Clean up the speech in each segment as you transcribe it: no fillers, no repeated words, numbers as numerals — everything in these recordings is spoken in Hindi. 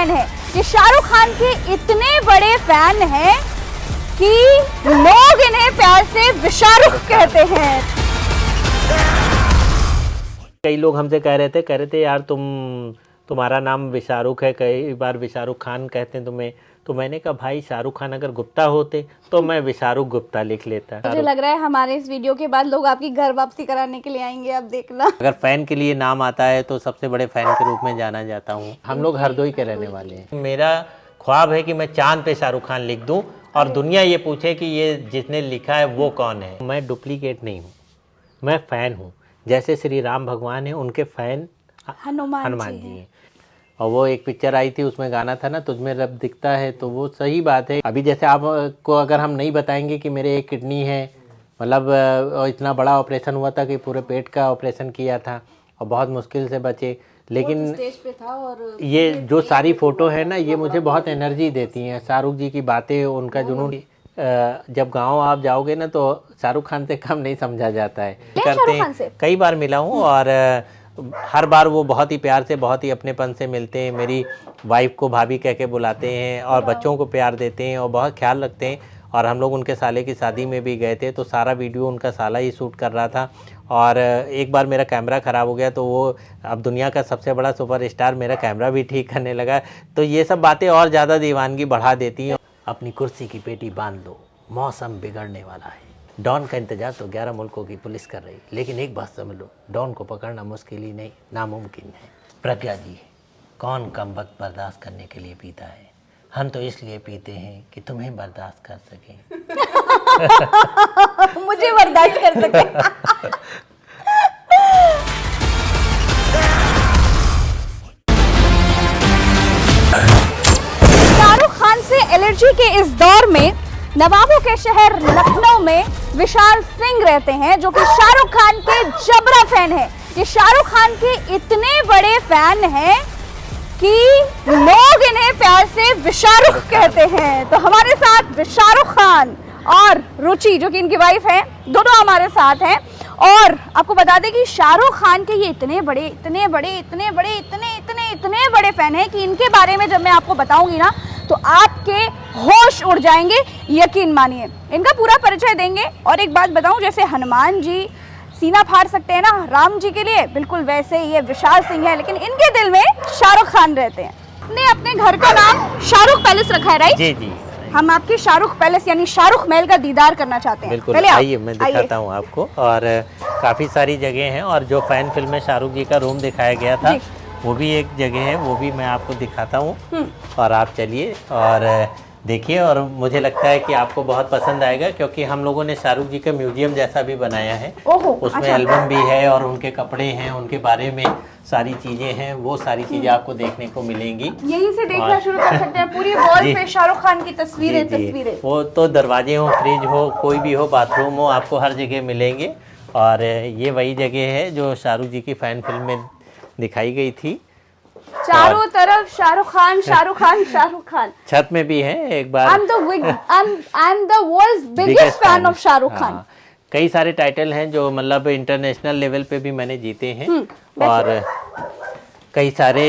फैन है। ये शाहरुख खान के इतने बड़े फैन हैं कि लोग इन्हें प्यार से विशारुख कहते हैं। कई लोग हमसे कह रहे थे यार तुम्हारा नाम विशारुख है, कई बार विशारुख खान कहते हैं तुम्हें। तो मैंने कहा भाई शाहरुख खान अगर गुप्ता होते तो मैं विशारुख गुप्ता लिख लेता। मुझे लग रहा है हमारे इस वीडियो के बाद लोग आपकी घर वापसी कराने के लिए आएंगे, आप देखना। अगर फैन के लिए नाम आता है तो सबसे बड़े फैन के रूप में जाना जाता हूँ। हम लोग हरदोई के रहने वाले हैं। मेरा ख्वाब है कि मैं चांद पे शाहरुख खान लिख दूँ और दुनिया ये पूछे कि ये जिसने लिखा है वो कौन है। मैं डुप्लीकेट नहीं हूँ, मैं फ़ैन हूँ। जैसे श्री राम भगवान हैं, उनके फ़ैन हनुमान जी हैं। और वो एक पिक्चर आई थी, उसमें गाना था ना, तुझमें रब दिखता है, तो वो सही बात है। अभी जैसे आपको अगर हम नहीं बताएंगे कि मेरे एक किडनी है, मतलब इतना बड़ा ऑपरेशन हुआ था कि पूरे पेट का ऑपरेशन किया था और बहुत मुश्किल से बचे, लेकिन स्टेज पे था। और ये जो सारी फ़ोटो है ना, ये मुझे बहुत एनर्जी देती हैं। शाहरुख जी की बातें, उनका जुनून। जब गांव आप जाओगे ना तो शाहरुख खान से कम नहीं समझा जाता है। करते हैं, कई बार मिला हूँ और हर बार वो बहुत ही प्यार से, बहुत ही अपनेपन से मिलते हैं। मेरी वाइफ को भाभी कह के बुलाते हैं और बच्चों को प्यार देते हैं और बहुत ख्याल रखते हैं। और हम लोग उनके साले की शादी में भी गए थे तो सारा वीडियो उनका साला ही शूट कर रहा था। और एक बार मेरा कैमरा ख़राब हो गया तो वो अब दुनिया का सबसे बड़ा सुपरस्टार मेरा कैमरा भी ठीक करने लगा। तो ये सब बातें और ज़्यादा दीवानगी बढ़ा देती हैं। अपनी कुर्सी की पेटी बांध लो, मौसम बिगड़ने वाला है। डॉन का इंतजार तो 11 मुल्कों की पुलिस कर रही, लेकिन एक बात समझ लो, डॉन को पकड़ना मुश्किल ही नहीं, नामुमकिन है। प्रज्ञा जी, कौन कम वक्त बर्दाश्त करने के लिए पीता है? हम तो इसलिए पीते हैं कि तुम्हें बर्दाश्त कर सकें। मुझे बर्दाश्त कर सके। शाहरुख खान से एलर्जी के इस दौर में नवाबों के शहर लखनऊ में विशाल सिंह रहते हैं, जो कि शाहरुख खान के जबरा फैन है। ये शाहरुख खान के इतने बड़े फैन हैं कि लोग इन्हें प्यार से विशारुख कहते हैं। तो हमारे साथ विशारुख खान और रुचि, जो कि इनकी वाइफ है, दोनों हमारे साथ हैं। और आपको बता दें कि शाहरुख खान के ये इतने बड़े फैन हैं कि इनके बारे में जब मैं आपको बताऊंगी ना तो आपके होश उड़ जाएंगे, यकीन मानिए। इनका पूरा परिचय देंगे। और एक बात बताऊं, जैसे हनुमान जी सीना फाड़ सकते हैं ना राम जी के लिए, बिल्कुल वैसे ये विशाल सिंह है, लेकिन इनके दिल में शाहरुख खान रहते हैं। ने अपने घर का नाम शाहरुख पैलेस रखा है, राइट? जी जी। हम आपके शाहरुख पैलेस यानी शाहरुख महल का दीदार करना चाहते हैं। बिल्कुल, आइए मैं दिखाता हूँ आपको। और काफ़ी सारी जगह हैं और जो फैन फिल्म में शाहरुख जी का रूम दिखाया गया था वो भी एक जगह है, वो भी मैं आपको दिखाता हूँ। और आप चलिए और देखिए, और मुझे लगता है कि आपको बहुत पसंद आएगा, क्योंकि हम लोगों ने शाहरुख जी का म्यूजियम जैसा भी बनाया है। उसमें अच्छा। एल्बम भी है और उनके कपड़े हैं, उनके बारे में सारी चीज़ें हैं, वो सारी चीज़ें आपको देखने को मिलेंगी। यहीं से देखना शुरू कर सकते हैं। पूरी वॉल पे शाहरुख खान की तस्वीरें। वो तो दरवाजे हो, फ्रिज हो, कोई भी हो, बाथरूम हो, आपको हर जगह मिलेंगे। और ये वही जगह है जो शाहरुख जी की फ़ैन फिल्म में दिखाई गई थी। चारों तरफ शाहरुख खान, शाहरुख खान, शाहरुख खान। छत में भी है। एक बार I'm the world's biggest fan of Shahrukh Khan. कई सारे टाइटल हैं जो मतलब इंटरनेशनल लेवल पे भी मैंने जीते हैं। और कई सारे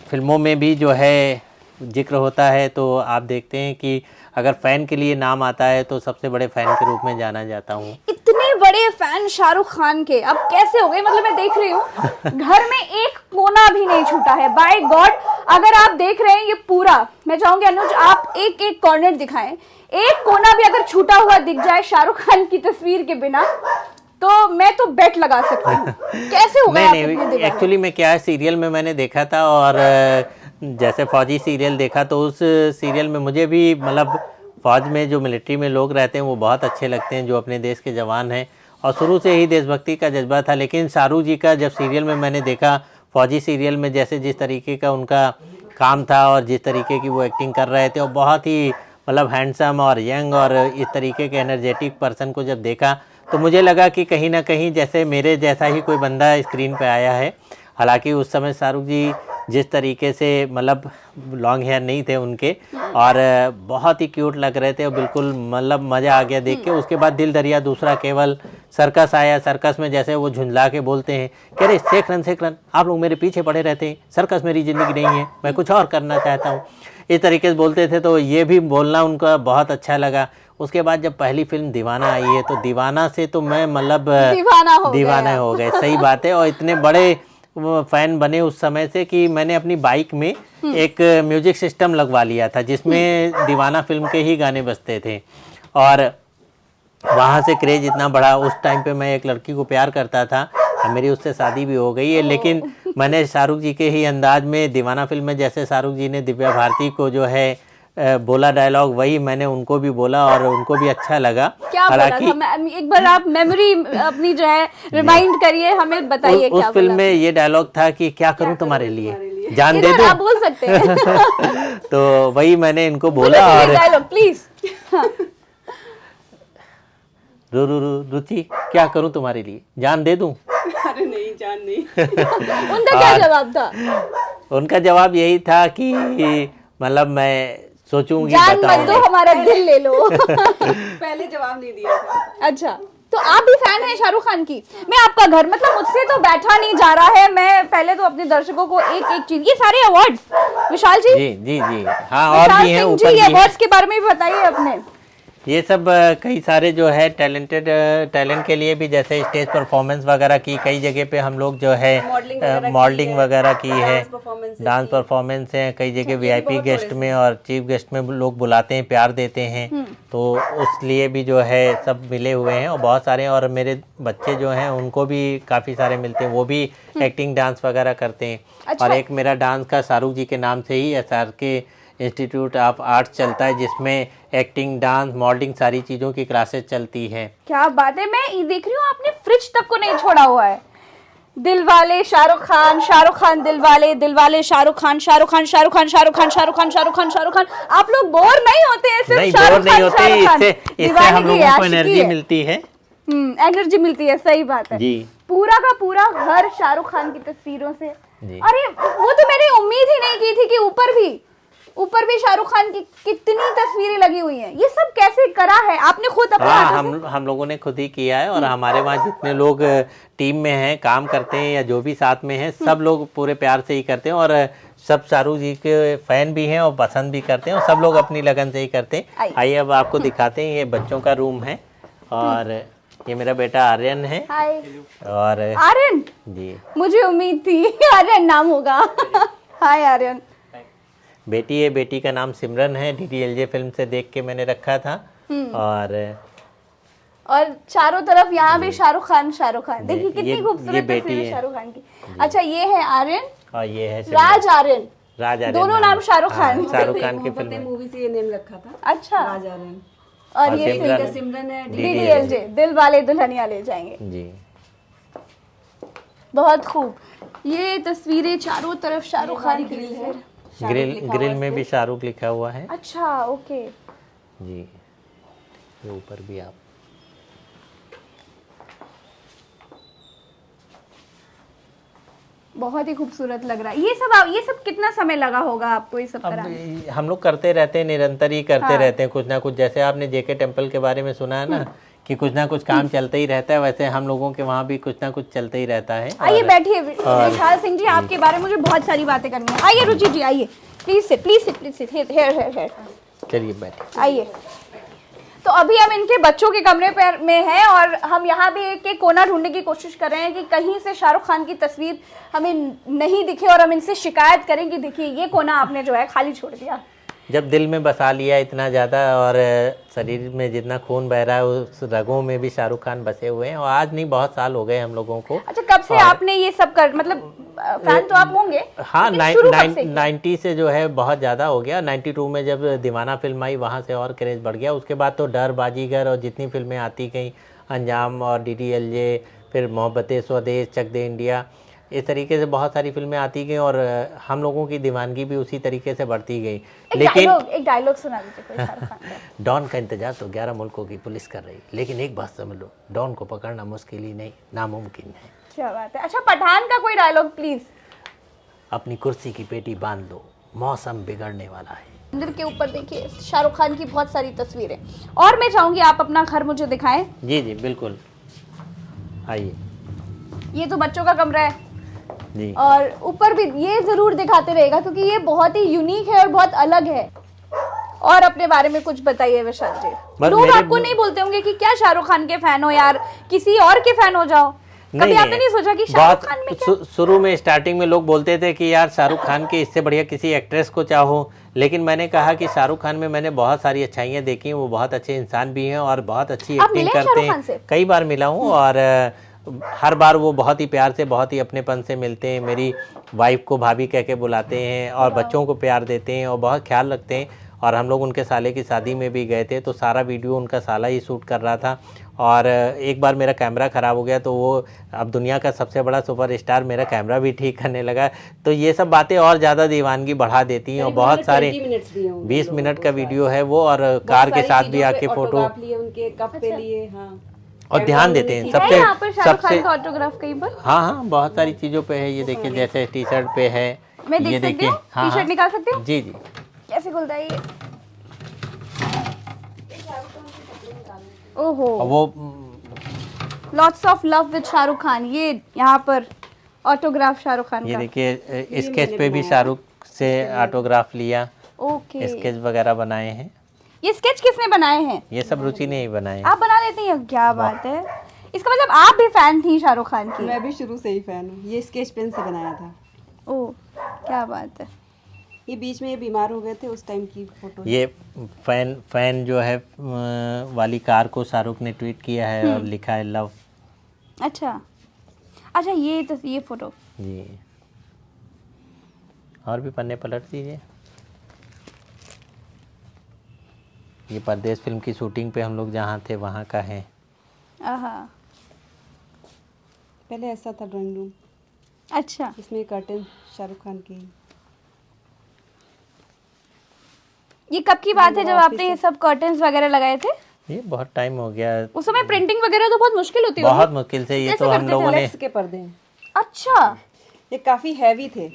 फिल्मों में भी जो है जिक्र होता है। तो आप देखते हैं कि अगर फ़ैन के लिए नाम आता है तो सबसे बड़े फ़ैन के रूप में जाना जाता हूँ। इतने बड़े फैन शाहरुख खान के अब कैसे हो गए? मतलब मैं देख रही हूँ घर में एक कोना भी नहीं छूटा है। बाय गॉड, अगर आप देख रहे हैं ये पूरा, मैं चाहूंगी अनुज आप एक एक कॉर्नर दिखाएं। एक कोना भी अगर छूटा हुआ दिख जाए शाहरुख खान की तस्वीर के बिना तो मैं तो बेट लगा सकती हूँ। कैसे हो गया? नहीं, एक्चुअली में क्या है, सीरियल में मैंने देखा था और जैसे फौजी सीरियल देखा तो उस सीरियल में मुझे भी मतलब फौज में जो मिलिट्री में लोग रहते हैं वो बहुत अच्छे लगते हैं, जो अपने देश के जवान हैं। और शुरू से ही देशभक्ति का जज्बा था। लेकिन शाहरुख जी का जब सीरियल में मैंने देखा, फौजी सीरियल में जैसे जिस तरीके का उनका काम था और जिस तरीके की वो एक्टिंग कर रहे थे, और बहुत ही मतलब हैंडसम और यंग और इस तरीके के एनर्जेटिक पर्सन को जब देखा तो मुझे लगा कि कहीं ना कहीं जैसे मेरे जैसा ही कोई बंदा स्क्रीन पे आया है। हालांकि उस समय शाहरुख जी जिस तरीके से मतलब लॉन्ग हेयर नहीं थे उनके और बहुत ही क्यूट लग रहे थे और बिल्कुल मतलब मज़ा आ गया देख के। उसके बाद दिल दरिया दूसरा केवल, सर्कस आया। सर्कस में जैसे वो झुंझला के बोलते हैं कह रहे शेख रन आप लोग मेरे पीछे पड़े रहते हैं, सर्कस मेरी ज़िंदगी नहीं है, मैं कुछ और करना चाहता हूँ, इस तरीके से बोलते थे। तो ये भी बोलना उनका बहुत अच्छा लगा। उसके बाद जब पहली फिल्म दीवाना आई है तो दीवाना से तो मैं मतलब दीवाना हो गए, सही बात है। और इतने बड़े फ़ैन बने उस समय से कि मैंने अपनी बाइक में एक म्यूजिक सिस्टम लगवा लिया था जिसमें दीवाना फिल्म के ही गाने बजते थे। और वहाँ से क्रेज़ इतना बढ़ा। उस टाइम पे मैं एक लड़की को प्यार करता था, मेरी उससे शादी भी हो गई है, लेकिन मैंने शाहरुख जी के ही अंदाज में दीवाना फिल्म में जैसे शाहरुख जी ने दिव्या भारती को जो है बोला डायलॉग, वही मैंने उनको भी बोला और उनको भी अच्छा लगा। क्या बोला था? एक बार आप मेमोरी अपनी जो है रिमाइंड करिए, हमें बताइए क्या उस फिल्म में ये डायलॉग था कि क्या करूं तुम्हारे लिए, जान दे दूं? आप बोल सकते हैं। तो वही मैंने इनको बोला। और डायलॉग प्लीज। रुचि क्या करूं तुम्हारे लिए, जान दे दूं? अरे नहीं, जान नहीं। उनका क्या जवाब था? उनका जवाब यही था कि मतलब मैं सोचूंगी, जान मत दो, हमारा दिल ले लो। पहले जवाब नहीं दिया था। अच्छा, तो आप भी फैन हैं शाहरुख खान की? मैं आपका घर मतलब मुझसे तो बैठा नहीं जा रहा है। मैं पहले तो अपने दर्शकों को एक एक चीज, ये सारे अवार्ड्स विशाल जी जी हाँ और भी हैं ऊपर जी, अवार्ड्स के बारे में भी बताइए अपने। ये सब कई सारे जो है टैलेंट के लिए भी, जैसे स्टेज परफॉर्मेंस वगैरह की, कई जगह पे हम लोग जो है मॉडलिंग वगैरह की है, डांस परफॉर्मेंस है, कई जगह वीआईपी गेस्ट में और चीफ गेस्ट में लोग बुलाते हैं, प्यार देते हैं, तो उस लिए भी जो है सब मिले हुए हैं और बहुत सारे। और मेरे बच्चे जो हैं उनको भी काफ़ी सारे मिलते हैं, वो भी एक्टिंग डांस वगैरह करते हैं। अच्छा। और एक मेरा डांस का शाहरुख जी के नाम से ही SRK इंस्टीट्यूट ऑफ आर्ट्स चलता है, जिसमें एक्टिंग, डांस, मॉडलिंग सारी चीज़ों की क्लासेस चलती हैं। क्या बात है, मैं ये देख रही हूँ आपने फ्रिज तक को नहीं छोड़ा हुआ है। दिल वाले शाहरुख खान दिल वाले शाहरुख खान, शाहरुख खान शाहरुख खान, शाहरुख खान शाहरुख खान, शाहरुख खान शाहरुख खान। आप लोग बोर नहीं होते हैं? सिर्फ शाहरुख खान, इससे हम लोगों को एनर्जी मिलती है। एनर्जी मिलती है, सही बात है जी। पूरा का पूरा घर शाहरुख खान की तस्वीरों से। अरे वो तो मैंने उम्मीद ही नहीं की थी कि ऊपर भी शाहरुख खान की कितनी तस्वीरें लगी हुई हैं। ये सब कैसे करा है आपने खुद अपने हाथों से? हम लोगों ने खुद ही किया है। और हमारे वहाँ जितने लोग टीम में हैं, काम करते हैं या जो भी साथ में हैं, सब लोग पूरे प्यार से ही करते हैं। और सब शाहरुख जी के फैन भी हैं और पसंद भी करते हैं और सब लोग अपनी लगन से ही करते हैं। आइए अब आपको दिखाते हैं, ये बच्चों का रूम है और ये मेरा बेटा आर्यन है। हाय। और आर्यन जी, मुझे उम्मीद थी आर्यन नाम होगा। हाय आर्यन। बेटी है, बेटी का नाम सिमरन है, DDLJ फिल्म से देख के मैंने रखा था। और चारों तरफ यहाँ भी शाहरुख खान देखिए कितनी खूबसूरत तस्वीर है शाहरुख खान की। अच्छा, ये है आर्यन और ये है राज आर्यन, दोनों नाम शाहरुख खान की फिल्म मूवी से ये नेम रखा था। अच्छा, राज आर्यन। और ये सिमरन है DDLJ, दिल वाले दुल्हनिया ले जाएंगे जी। बहुत खूब। ये तस्वीरें चारों तरफ शाहरुख खान की है। ग्रिल में भी शाहरुख लिखा हुआ है। अच्छा, ओके जी। ये ऊपर भी आप बहुत ही खूबसूरत लग रहा है। ये सब कितना समय लगा होगा आपको ये सब कराने? हम लोग करते रहते हैं, निरंतर ही करते रहते हैं कुछ ना कुछ। जैसे आपने JK टेम्पल के बारे में सुना है ना कि कुछ ना कुछ काम चलते ही रहता है, वैसे हम लोगों के वहाँ भी कुछ ना कुछ चलते ही रहता है। आइए बैठिए विशाल सिंह जी, आपके बारे में मुझे बहुत सारी बातें करनी है। आइए रुचि जी, आइए प्लीज सिट। हेयर चलिए बैठिए। आइए। तो अभी हम इनके बच्चों के कमरे पर में हैं और हम यहाँ भी एक कोना ढूंढने की कोशिश कर रहे हैं कि कहीं से शाहरुख खान की तस्वीर हमें नहीं दिखे और हम इनसे शिकायत करें कि देखिए ये कोना आपने जो है खाली छोड़ दिया। जब दिल में बसा लिया इतना ज़्यादा और शरीर में जितना खून बह रहा है उस रगों में भी शाहरुख खान बसे हुए हैं। और आज नहीं, बहुत साल हो गए हम लोगों को। अच्छा, कब से आपने ये सब कर, मतलब फैन तो आप होंगे? हाँ, 90 से जो है बहुत ज़्यादा हो गया। 92 में जब दीवाना फिल्म आई वहाँ से और क्रेज़ बढ़ गया। उसके बाद तो डर, बाजीगर और जितनी फिल्में आती गई, अंजाम और DDLJ, फिर मोहब्बतें स्वदेश, चक दे इंडिया, इस तरीके से बहुत सारी फिल्में आती गई और हम लोगों की दीवानगी भी उसी तरीके से बढ़ती गई। लेकिन एक डायलॉग सुना दीजिए कोई शाहरुख खान का। डॉन का इंतजार तो 11 मुल्कों की पुलिस कर रही, लेकिन एक बात समझ लो, डॉन को पकड़ना मुश्किल ही नहीं, नामुमकिन है। क्या बात है। अच्छा, पठान का कोई डायलॉग प्लीज। अपनी कुर्सी की पेटी बांध लो, मौसम बिगड़ने वाला है। मंदिर के ऊपर देखिए शाहरुख खान की बहुत सारी तस्वीरें। और मैं चाहूंगी आप अपना घर मुझे दिखाएं। जी जी बिल्कुल, आइए। ये तो बच्चों का कमरा है जी, और ऊपर भी ये जरूर दिखाते रहेगा क्योंकि ये बहुत ही यूनिक है और बहुत अलग है। और अपने बारे में कुछ बताइए विशाल जी। लोग आपको नहीं बोलते होंगे कि क्या शाहरुख खान के फैन हो यार, किसी और के फैन हो जाओ? कभी आपने नहीं सोचा कि शाहरुख खान में क्या? शुरू में स्टार्टिंग में लोग बोलते थे कि यार शाहरुख खान के इससे बढ़िया किसी एक्ट्रेस को चाहो, लेकिन मैंने कहा कि शाहरुख खान में मैंने बहुत सारी अच्छाइयाँ देखी हैं, वो बहुत अच्छे इंसान भी हैं और बहुत अच्छी एक्टिंग करते हैं। कई बार मिला हूँ और हर बार वो बहुत ही प्यार से, बहुत ही अपनेपन से मिलते हैं। मेरी वाइफ को भाभी कह के बुलाते हैं और बच्चों को प्यार देते हैं और बहुत ख्याल रखते हैं। और हम लोग उनके साले की शादी में भी गए थे तो सारा वीडियो उनका साला ही शूट कर रहा था। और एक बार मेरा कैमरा ख़राब हो गया तो वो अब दुनिया का सबसे बड़ा सुपरस्टार मेरा कैमरा भी ठीक करने लगा। तो ये सब बातें और ज़्यादा दीवानगी बढ़ा देती हैं। और बहुत सारे 20 मिनट का वीडियो है वो, और कार के साथ भी आके फ़ोटो उनके कप पे लिए। हाँ, और ध्यान देते हैं सबसे ऑटोग्राफ कहीं पर। हाँ, बहुत सारी चीज़ों पे है। ये देखिए जैसे टी शर्ट पे है, ये देखिए। टी शर्ट निकाल सकते हो? जी जी। कैसे खुलता है ये? ओहो, वो lots of love with Shahrukh Khan, ये यहाँ पर ऑटोग्राफ शाहरुख खान का। ये देखिए स्केच पे भी शाहरुख से ऑटोग्राफ लिया। ओके, स्केच वगैरह बनाए हैं। ये स्केच किसने बनाए हैं? ये सब रुचि ने ही बनाए। आप बना लेती हैं? क्या बात है, इसका मतलब आप भी फैन थी शाहरुख खान की? मैं भी शुरू से ही फैन हूँ। ये स्केच पेन से बनाया था। ओह, क्या बात है। ये बीच में ये बीमार हो गए थे, उस टाइम की फोटो। ये फैन जो है वाली कार को शाहरुख ने ट्वीट किया है और लिखा है लव। अच्छा, ये फोटो जी। और भी पन्ने पलट दीजिए। ये परदेश फिल्म की शूटिंग पे हम लोग जहाँ थे वहाँ का है। पहले ऐसा था ड्राइंग रूम। अच्छा, इसमें कर्टन शाहरुख खान की। ये कब की बात है जब आपने ये सब कर्टन्स वगैरह लगाए थे? ये बहुत टाइम हो गया। उस समय प्रिंटिंग वगैरह तो बहुत मुश्किल होती बहुत मुश्किल से। ये तो हम लोगों ने के पर्दे। अच्छा, ये काफी हैवी थे।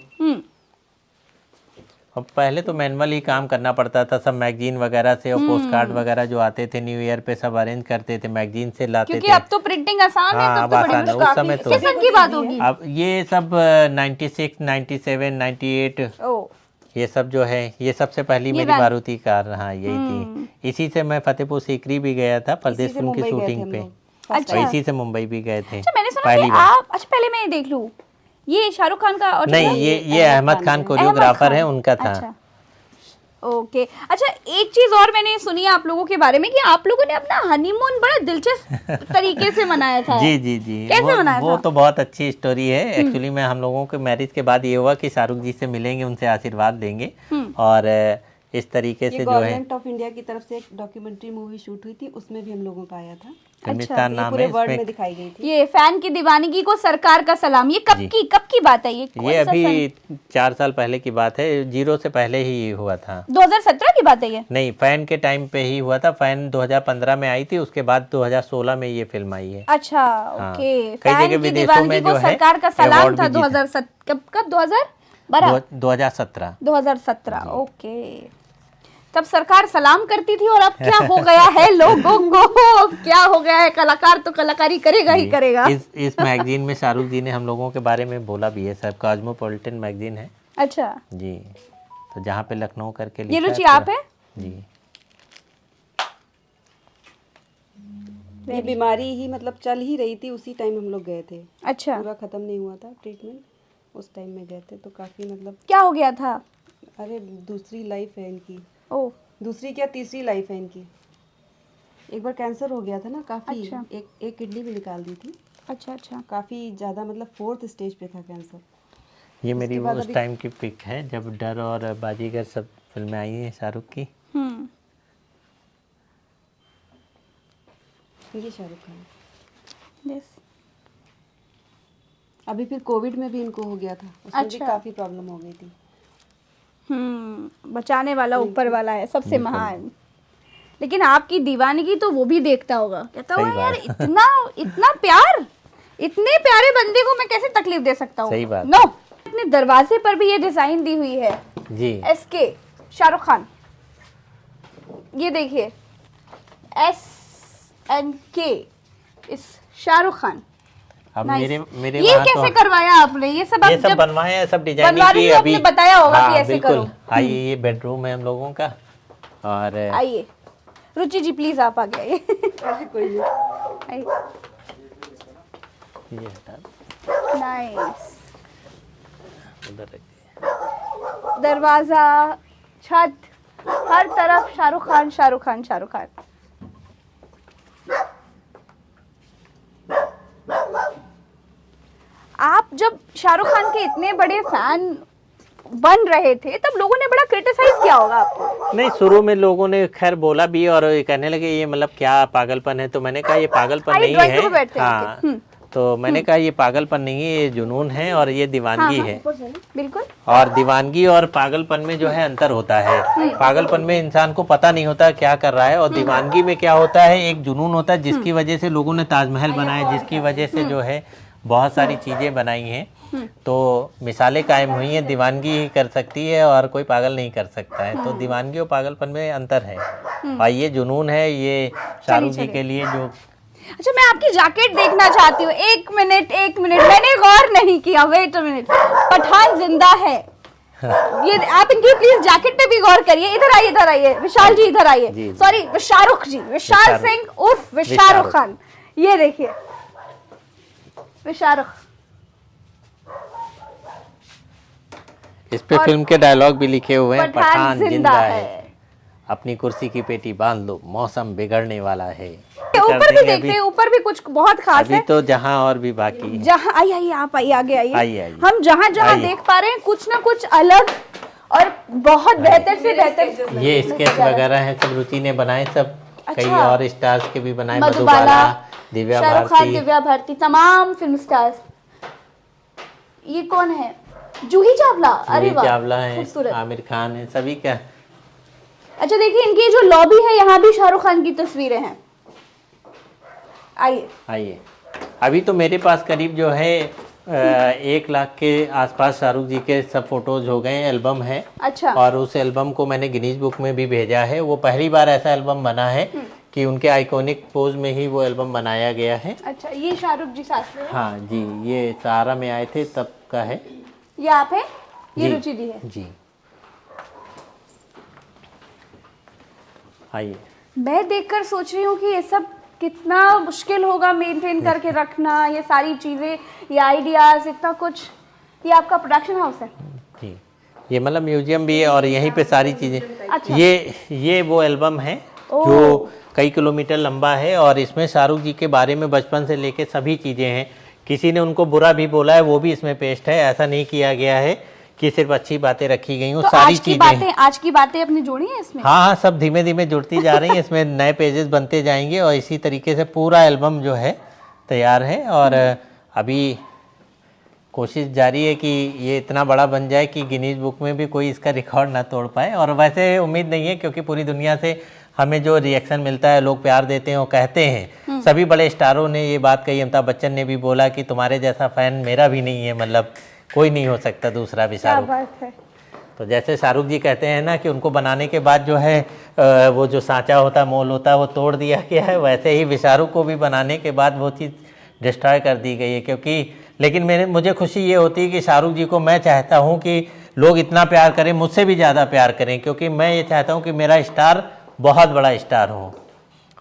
और पहले तो मैनुअल ही काम करना पड़ता था, सब मैगजीन वगैरह से और पोस्ट कार्ड वगैरह जो आते थे न्यू ईयर पे सब अरेंज करते थे, मैगजीन से लाते क्योंकि थे। अब तो प्रिंटिंग आसान है। हाँ, तब तो आसान है। उस समय तो किस सन की बात होगी? अब ये सब 96, 97, 98 ये सब जो है, ये सबसे पहली मेरी मारुति कार। हाँ, यही थी। इसी से मैं फतेहपुर सीकरी भी गया था परदेश फिल्म की शूटिंग पे। अच्छा, इसी से मुंबई भी गए थे। अच्छा, मैंने सुना कि आप, अच्छा पहले मैं देख लूं, ये शाहरुख खान का नहीं, ये अहमद खान कोरियोग्राफर है, उनका था। अच्छा, ओके। अच्छा, एक चीज और मैंने सुनी है आप लोगों के बारे में कि आप लोगों ने अपना हनीमून बड़ा दिलचस्प तरीके से मनाया था। जी जी जी। कैसे मनाया था? वो तो बहुत अच्छी स्टोरी है। एक्चुअली में हम लोगों के मैरिज के बाद ये हुआ कि शाहरुख जी से मिलेंगे, उनसे आशीर्वाद देंगे और इस तरीके से जो है गवर्नमेंट ऑफ इंडिया की तरफ से एक डॉक्यूमेंट्री मूवी शूट हुई थी, उसमें भी हम लोगों का आया था। फिल्मिस्तान नाम पूरे है वर्ल्ड इसमें। में दिखाई गई थी। ये फैन की दीवानगी को सरकार का सलाम, ये कब की बात है? ये अभी 4 साल पहले की बात है। 0 से पहले ही हुआ था। 2017 की बात है ये? नहीं, फैन के टाइम पे ही हुआ था। फैन 2015 में आई थी, उसके बाद 2016 में ये फिल्म आई है। अच्छा, ओके। कई जगह विदेशों में जो है सरकार का सलाम था। 2017। ओके, तब सरकार सलाम करती थी और अब क्या हो गया है लोगों को? क्या हो गया है? कलाकार तो कलाकारी करेगा ही करेगा। इस मैगजीन में शाहरुख जी ने हम लोगों के बारे में बोला भी है। सब कॉस्मोपॉलिटन मैगजीन है। अच्छा जी, तो जहाँ पे लखनऊ करके ये रुचि आप है जी। ये बीमारी ही मतलब चल ही रही थी, उसी टाइम हम लोग गए थे। अच्छा, पूरा खत्म नहीं हुआ था ट्रीटमेंट, उस टाइम में गए थे। तो काफी मतलब क्या हो गया था? अरे दूसरी लाइफ है इनकी। ओ, दूसरी क्या तीसरी लाइफ है इनकी। एक बार कैंसर हो गया था ना काफी। अच्छा। एक किडनी भी निकाल दी थी। अच्छा अच्छा, काफी ज्यादा मतलब 4th स्टेज पे था कैंसर। ये मेरी वो उस टाइम की पिक है जब डर और बाजीगर सब फिल्में आई हैं शाहरुख की। ये शाहरुख खान। यस। अभी फिर कोविड में भी इनको हो गया था, उसमें भी काफी प्रॉब्लम हो गई थी। बचाने वाला ऊपर वाला है, सबसे महान। लेकिन आपकी दीवानगी तो वो भी देखता होगा, कहता होगा यार इतना प्यार, इतने प्यारे बंदे को मैं कैसे तकलीफ दे सकता हूँ? सही बात। नो, अपने दरवाजे पर भी ये डिजाइन दी हुई है जी। SK शाहरुख खान, ये देखिए SNK इस शाहरुख खान। अब Nice. मेरे ये वहाँ कैसे तो करवाया आपने? ये सब आप जब बनवाए हैं, सब बनवा डिजाइनिंग रहे की थे, अभी आपने बताया होगा कि ऐसे बिल्कुल। करो। आइए, ये बेडरूम है हम लोगों का। और आइए रुचि जी प्लीज आप आगे आइए। कोई नहीं। आइए। ये हटा दो, नाइस। उधर रखिए। दरवाजा, छत, हर तरफ शाहरुख खान शाहरुख खान शाहरुख खान। आप जब शाहरुख खान के इतने बड़े फैन बन रहे थे तब लोगों ने बड़ा क्रिटिसाइज किया होगा आपको। नहीं, शुरू में लोगों ने खैर बोला भी और ये कहने लगे ये मतलब क्या पागलपन है, तो मैंने कहा ये पागलपन आइए, नहीं ड्राइंग रूम में है। बैठते हैं हाँ, आपके। तो मैंने कहा ये पागलपन नहीं है, ये जुनून है और ये दीवानगी हाँ, है। बिल्कुल। और दीवानगी और पागलपन में जो है अंतर होता है। पागलपन में इंसान को पता नहीं होता क्या कर रहा है, और दीवानगी में क्या होता है, एक जुनून होता है जिसकी वजह से लोगों ने ताजमहल बनाया, जिसकी वजह से जो है बहुत सारी चीजें बनाई हैं। तो मिसालें कायम हुई हैं। दीवानगी ही कर सकती है और कोई पागल नहीं कर सकता है। तो दीवानगी और पागलपन में अंतर है। और ये जुनून है, ये शाहरुख जी के लिए जो। अच्छा, मैं आपकी जैकेट देखना चाहती हूँ। एक मिनट मैंने गौर नहीं किया। वेट अ मिनट, पठान जिंदा है। ये आप इनकी प्लीज जैकेट पे भी गौर करिए। इधर आइए विशाल जी, इधर आइए। सॉरी, शाहरुख जी, विशाल सिंह उर्फ शाहरुख खान। ये देखिए शाहरुख। इस पे फिल्म के डायलॉग भी लिखे हुए हैं। पठान पठान जिंदा जिंदा है। है, अपनी कुर्सी की पेटी बांध लो, मौसम बिगड़ने वाला है। ऊपर भी देखते हैं, ऊपर भी कुछ बहुत खास अभी है। तो जहां और भी बाकी है। जहाँ आइए आप आइए, आगे आइए। आइए। हम जहाँ आइए। देख पा रहे हैं कुछ ना कुछ अलग और बहुत बेहतर से बेहतर। ये स्केच वगैरह है, सब रुचि ने बनाए, सब कई अच्छा। और स्टार्स के भी बनाए, मधुबाला, मधुबाला, दिव्या शाहरुख खान, भारती। दिव्या भारती, तमाम फिल्म स्टार्स। ये कौन है? जूही चावला। अरे जूही वाह, चावला है, खूबसूरत। आमिर खान है, सभी का। अच्छा देखिए, इनकी जो लॉबी है यहाँ भी शाहरुख खान की तस्वीरें हैं। आइए। अभी तो मेरे पास करीब जो है 1 लाख के आसपास शाहरुख जी के सब फोटोज हो गए, एल्बम है। अच्छा। और उस एल्बम को मैंने गिनीज बुक में भी भेजा है। वो पहली बार ऐसा एल्बम बना है कि उनके आइकॉनिक पोज में ही वो एल्बम बनाया गया है। अच्छा, ये शाहरुख जी साथ में है? हाँ जी, ये सहारा में आए थे तब का है। ये आप है? ये जी, रुचि दी है जी। आइए। मैं देखकर सोच रही हूँ कि ये सब कितना मुश्किल होगा मेंटेन करके रखना, ये सारी चीजें, ये आइडियाज, इतना कुछ। ये आपका प्रोडक्शन हाउस है? जी, ये मतलब म्यूजियम भी है और यहीं पे सारी चीजें। अच्छा। ये वो एल्बम है जो कई किलोमीटर लंबा है और इसमें शाहरुख जी के बारे में बचपन से लेके सभी चीजें हैं। किसी ने उनको बुरा भी बोला है, वो भी इसमें पेस्ट है। ऐसा नहीं किया गया है कि सिर्फ अच्छी बातें रखी गई हूँ, तो सारी चीजें। आज की बातें अपनी जोड़ी है इसमें? हाँ, सब धीमे धीमे जुड़ती जा रही हैं। इसमें नए पेजेस बनते जाएंगे और इसी तरीके से पूरा एल्बम जो है तैयार है। और अभी कोशिश जारी है कि ये इतना बड़ा बन जाए कि गिनीज बुक में भी कोई इसका रिकॉर्ड ना तोड़ पाए। और वैसे उम्मीद नहीं है, क्योंकि पूरी दुनिया से हमें जो रिएक्शन मिलता है, लोग प्यार देते हैं, वो कहते हैं। सभी बड़े स्टारों ने ये बात कही। अमिताभ बच्चन ने भी बोला कि तुम्हारे जैसा फैन मेरा भी नहीं है, मतलब कोई नहीं हो सकता दूसरा भी शाहरुख। क्या बात है। तो जैसे शाहरुख जी कहते हैं ना कि उनको बनाने के बाद जो है वो जो सांचा होता, मोल होता है, वो तोड़ दिया गया है, वैसे ही शाहरुख को भी बनाने के बाद वो चीज़ डिस्ट्रॉय कर दी गई है। क्योंकि लेकिन मुझे खुशी ये होती है कि शाहरुख जी को मैं चाहता हूँ कि लोग इतना प्यार करें, मुझसे भी ज़्यादा प्यार करें, क्योंकि मैं ये चाहता हूँ कि मेरा स्टार बहुत बड़ा स्टार हो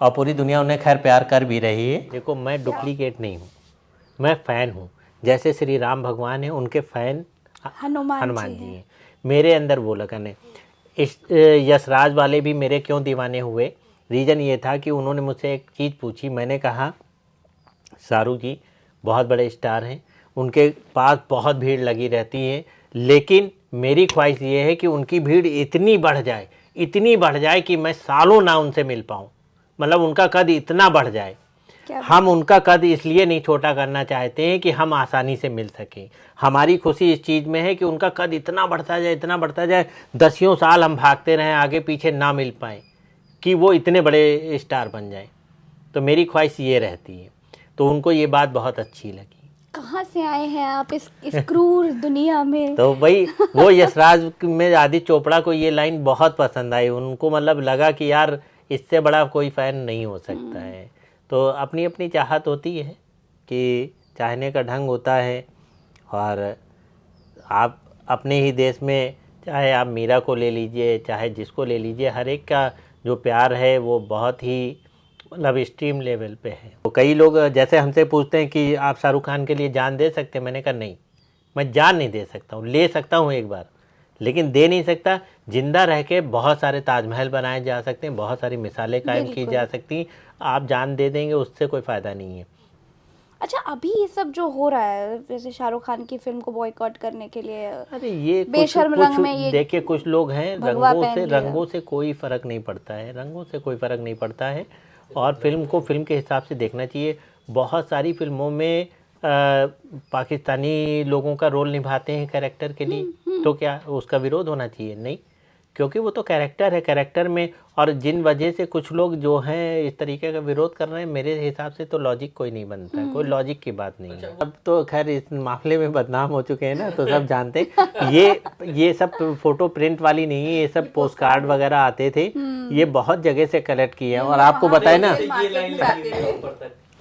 और पूरी दुनिया उन्हें खैर प्यार कर भी रही है। देखो, मैं डुप्लीकेट नहीं हूँ, मैं फ़ैन हूँ। जैसे श्री राम भगवान है, उनके फ़ैन हनुमान जी हैं। मेरे अंदर वो लगन है। इस यशराज वाले भी मेरे क्यों दीवाने हुए, रीज़न ये था कि उन्होंने मुझसे एक चीज़ पूछी। मैंने कहा शाहरुख जी बहुत बड़े स्टार हैं, उनके पास बहुत भीड़ लगी रहती है, लेकिन मेरी ख्वाहिश ये है कि उनकी भीड़ इतनी बढ़ जाए कि मैं सालों ना उनसे मिल पाऊँ। मतलब उनका कद इतना बढ़ जाए। हम उनका कद इसलिए नहीं छोटा करना चाहते हैं कि हम आसानी से मिल सकें। हमारी खुशी इस चीज़ में है कि उनका कद इतना बढ़ता जाए, दसियों साल हम भागते रहें, आगे पीछे ना मिल पाएँ, कि वो इतने बड़े स्टार बन जाएं। तो मेरी ख्वाहिश ये रहती है। तो उनको ये बात बहुत अच्छी लगी। कहाँ से आए हैं आप इस क्रूर दुनिया में? तो भाई वो यशराज में आदित्य चोपड़ा को ये लाइन बहुत पसंद आई, उनको मतलब लगा कि यार इससे बड़ा कोई फैन नहीं हो सकता है। तो अपनी अपनी चाहत होती है कि चाहने का ढंग होता है। और आप अपने ही देश में चाहे आप मीरा को ले लीजिए, चाहे जिसको ले लीजिए, हर एक का जो प्यार है वो बहुत ही मतलब एक्सट्रीम लेवल पे है। तो कई लोग जैसे हमसे पूछते हैं कि आप शाहरुख खान के लिए जान दे सकते हैं, मैंने कहा नहीं, मैं जान नहीं दे सकता हूँ, ले सकता हूँ एक बार, लेकिन दे नहीं सकता। जिंदा रह के बहुत सारे ताजमहल बनाए जा सकते हैं, बहुत सारी मिसालें कायम की जा सकती। आप जान दे देंगे उससे कोई फ़ायदा नहीं है। अच्छा, अभी ये सब जो हो रहा है, जैसे शाहरुख खान की फिल्म को बॉयकॉट करने के लिए, अरे ये बेशर्म रंग में ये देखिए कुछ लोग हैं, रंगों से कोई फ़र्क नहीं पड़ता है, रंगों से कोई फ़र्क नहीं पड़ता है। और फिल्म को फिल्म के हिसाब से देखना चाहिए। बहुत सारी फिल्मों में पाकिस्तानी लोगों का रोल निभाते हैं कैरेक्टर के लिए, तो क्या उसका विरोध होना चाहिए? नहीं, क्योंकि वो तो कैरेक्टर है, कैरेक्टर में। और जिन वजह से कुछ लोग जो हैं इस तरीके का विरोध कर रहे हैं, मेरे हिसाब से तो लॉजिक कोई नहीं बनता है, कोई लॉजिक की बात नहीं है। अब तो खैर इस मामले में बदनाम हो चुके हैं ना, तो सब जानते हैं। ये सब फोटो प्रिंट वाली नहीं है, ये सब पोस्ट कार्ड वगैरह आते थे, ये बहुत जगह से कलेक्ट किए हैं। और आपको बताए ना,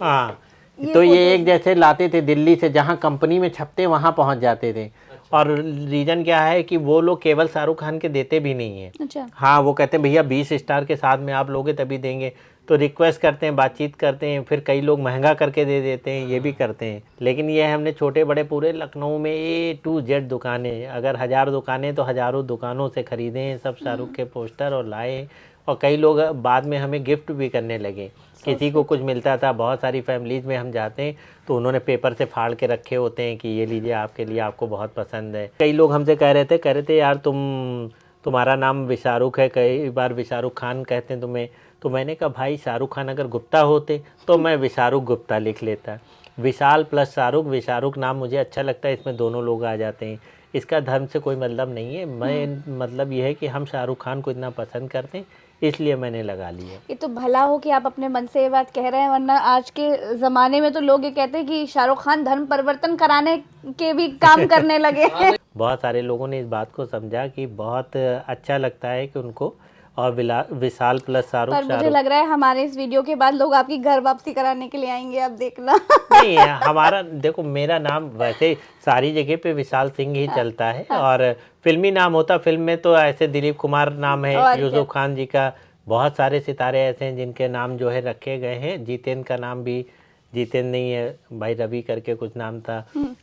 हाँ, तो ये एक जैसे लाते थे दिल्ली से, जहाँ कंपनी में छपते वहाँ पहुँच जाते थे। और रीज़न क्या है कि वो लोग केवल शाहरुख खान के देते भी नहीं हैं। अच्छा। हाँ, वो कहते हैं भैया 20 स्टार के साथ में आप लोगे तभी देंगे, तो रिक्वेस्ट करते हैं, बातचीत करते हैं, फिर कई लोग महंगा करके दे देते हैं, ये भी करते हैं। लेकिन ये हमने छोटे बड़े पूरे लखनऊ में A to Z दुकानें, अगर 1000 दुकानें तो हज़ारों दुकानों से ख़रीदे हैं सब शाहरुख के पोस्टर और लाए। और कई लोग बाद में हमें गिफ्ट भी करने लगे, किसी को कुछ मिलता था। बहुत सारी फैमिलीज़ में हम जाते हैं तो उन्होंने पेपर से फाड़ के रखे होते हैं कि ये लीजिए आपके लिए, आपको बहुत पसंद है। कई लोग हमसे कह रहे थे यार तुम्हारा नाम विशारुख है, कई बार विशारुख खान कहते हैं तुम्हें। तो मैंने कहा भाई शाहरुख खान अगर गुप्ता होते तो मैं विशारुख गुप्ता लिख लेता। विशाल प्लस शाहरुख, विशारुख नाम मुझे अच्छा लगता है, इसमें दोनों लोग आ जाते हैं। इसका धर्म से कोई मतलब नहीं है। मैं मतलब ये है कि हम शाहरुख खान को इतना पसंद करते हैं, इसलिए मैंने लगा लिया। ये तो भला हो कि आप अपने मन से ये बात कह रहे हैं, वरना आज के ज़माने में तो लोग ये कहते हैं कि शाहरुख खान धर्म परिवर्तन कराने के भी काम करने लगे हैं। बहुत सारे लोगों ने इस बात को समझा कि बहुत अच्छा लगता है कि उनको, और विशाल प्लस शाहरुख। पर मुझे लग रहा है हमारे इस वीडियो के बाद लोग आपकी घर वापसी कराने के लिए आएंगे, अब देखना। नहीं है हमारा, देखो मेरा नाम वैसे सारी जगह पे विशाल सिंह ही चलता है। और फिल्मी नाम होता, फिल्म में तो ऐसे दिलीप कुमार नाम है, यूसुफ खान जी का, बहुत सारे सितारे ऐसे हैं जिनके नाम जो है रखे गए हैं। जितेंद्र का नाम भी जितेंद्र नहीं है भाई, रवि करके कुछ नाम था।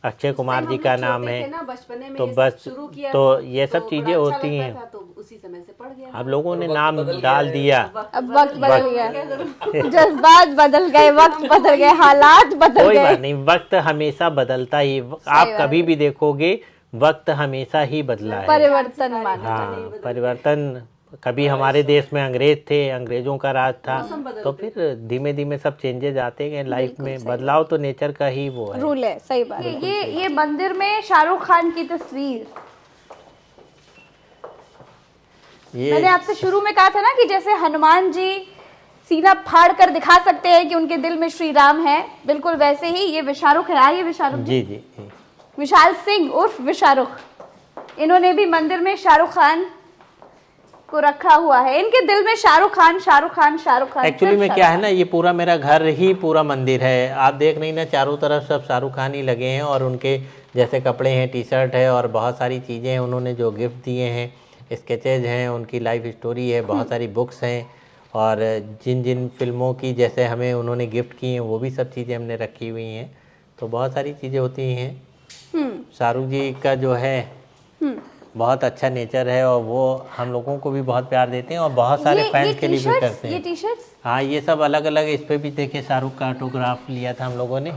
अक्षय कुमार जी का नाम है। तो बस तो ये सब चीजें होती हैं, उसी समय से पढ़ गया। अब लोगों ने नाम डाल दिया, अब वक्त बदल गया, जज्बात बदल गए, वक्त बदल गए, हालात बदल गए। कोई बात नहीं, वक्त हमेशा बदलता ही, आप कभी भी देखोगे वक्त हमेशा ही बदला है। परिवर्तन हाँ, परिवर्तन। कभी हमारे देश में अंग्रेज थे, अंग्रेजों का राज था, तो फिर धीमे धीमे सब चेंजेस आते गए लाइफ में। बदलाव तो नेचर का ही वो है, रूल है। सही बात। ये मंदिर में शाहरुख खान की तस्वीर, मैंने आपसे शुरू में कहा था ना कि जैसे हनुमान जी सीना फाड़ कर दिखा सकते हैं कि उनके दिल में श्री राम है, बिल्कुल वैसे ही ये विशारुख है। आइए विशारुख जी जी, विशाल सिंह उर्फ विशारुख, इन्होंने भी मंदिर में शाहरुख खान को रखा हुआ है। इनके दिल में शाहरुख खान, शाहरुख खान, शाहरुख खान। एक्चुअली में क्या है ना, ये पूरा मेरा घर ही पूरा मंदिर है। आप देख रही ना, चारों तरफ सब शाहरुख खान ही लगे हैं। और उनके जैसे कपड़े हैं, टी शर्ट है, और बहुत सारी चीज़ें हैं उन्होंने जो गिफ्ट दिए हैं, स्केचेज हैं, उनकी लाइफ स्टोरी है, बहुत सारी बुक्स हैं। और जिन जिन फिल्मों की जैसे हमें उन्होंने गिफ्ट की हैं वो भी सब चीज़ें हमने रखी हुई हैं। तो बहुत सारी चीज़ें होती हैं। शाहरुख जी का जो है बहुत अच्छा नेचर है, और वो हम लोगों को भी बहुत प्यार देते हैं, और बहुत सारे फैंस के लिए भी करते हैं। ये टी-शर्ट्स, हाँ, ये सब अलग अलग। इस पे भी देखिए शाहरुख का ऑटोग्राफ लिया था हम लोगों ने।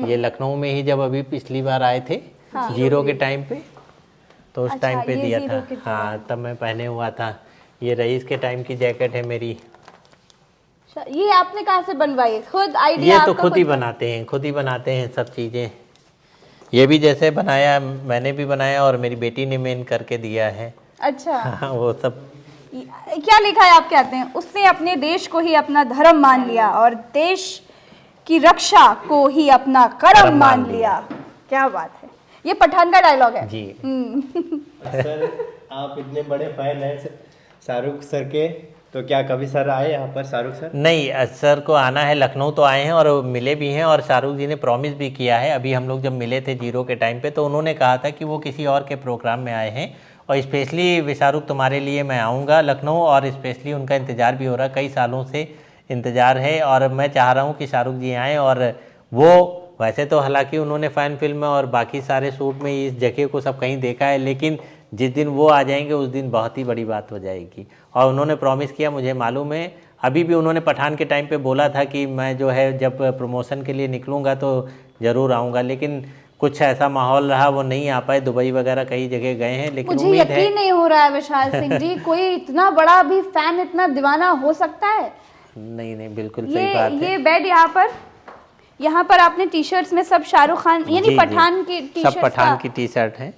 ये लखनऊ में ही जब अभी पिछली बार आए थे, जीरो के टाइम पे, तो उस टाइम पे दिया था। हाँ, तब मैं पहने हुआ था। ये रईस के टाइम की जैकेट है मेरी। ये आपने कहाँ से बनवाई? खुद आइडिया? ये तो खुद ही बनाते हैं सब चीज़ें। ये भी जैसे बनाया, मैंने भी बनाया, और मेरी बेटी ने मेन करके दिया है। अच्छा। हाँ, वो सब क्या लिखा है आप कहते हैं? उसने अपने देश को ही अपना धर्म मान लिया और देश कि रक्षा को ही अपना कर्म मान लिया। क्या बात है, ये पठान का डायलॉग है जी। सर आप इतने बड़े फैन हैं शाहरुख सर के, तो क्या कभी सर आए यहाँ पर शाहरुख सर? नहीं, सर को आना है, लखनऊ तो आए हैं और मिले भी हैं, और शाहरुख जी ने प्रॉमिस भी किया है। अभी हम लोग जब मिले थे जीरो के टाइम पे, तो उन्होंने कहा था कि वो किसी और के प्रोग्राम में आए हैं और स्पेशली शाहरुख तुम्हारे लिए मैं आऊँगा लखनऊ, और स्पेशली उनका इंतज़ार भी हो रहा है, कई सालों से इंतज़ार है, और मैं चाह रहा हूँ कि शाहरुख जी आएँ। और वो वैसे तो हालांकि उन्होंने फ़ैन फिल्म और बाकी सारे शूट में इस जगह को सब कहीं देखा है, लेकिन जिस दिन वो आ जाएंगे उस दिन बहुत ही बड़ी बात हो जाएगी। और उन्होंने प्रॉमिस किया, मुझे मालूम है, अभी भी उन्होंने पठान के टाइम पे बोला था कि मैं जो है जब प्रमोशन के लिए निकलूँगा तो ज़रूर आऊँगा, लेकिन कुछ ऐसा माहौल रहा, वो नहीं आ पाए। दुबई वगैरह कई जगह गए हैं, लेकिन मुझे उम्मीद है। यकीन नहीं हो रहा है विशाल सिंह जी, कोई इतना बड़ा भी फैन इतना दीवाना हो सकता है? नहीं नहीं, बिल्कुल सही बात है। ये बेड यहाँ पर आपने टी शर्ट्स में सब शाहरुख खान यानी पठान की टी शर्ट, सब पठान की टी शर्ट है।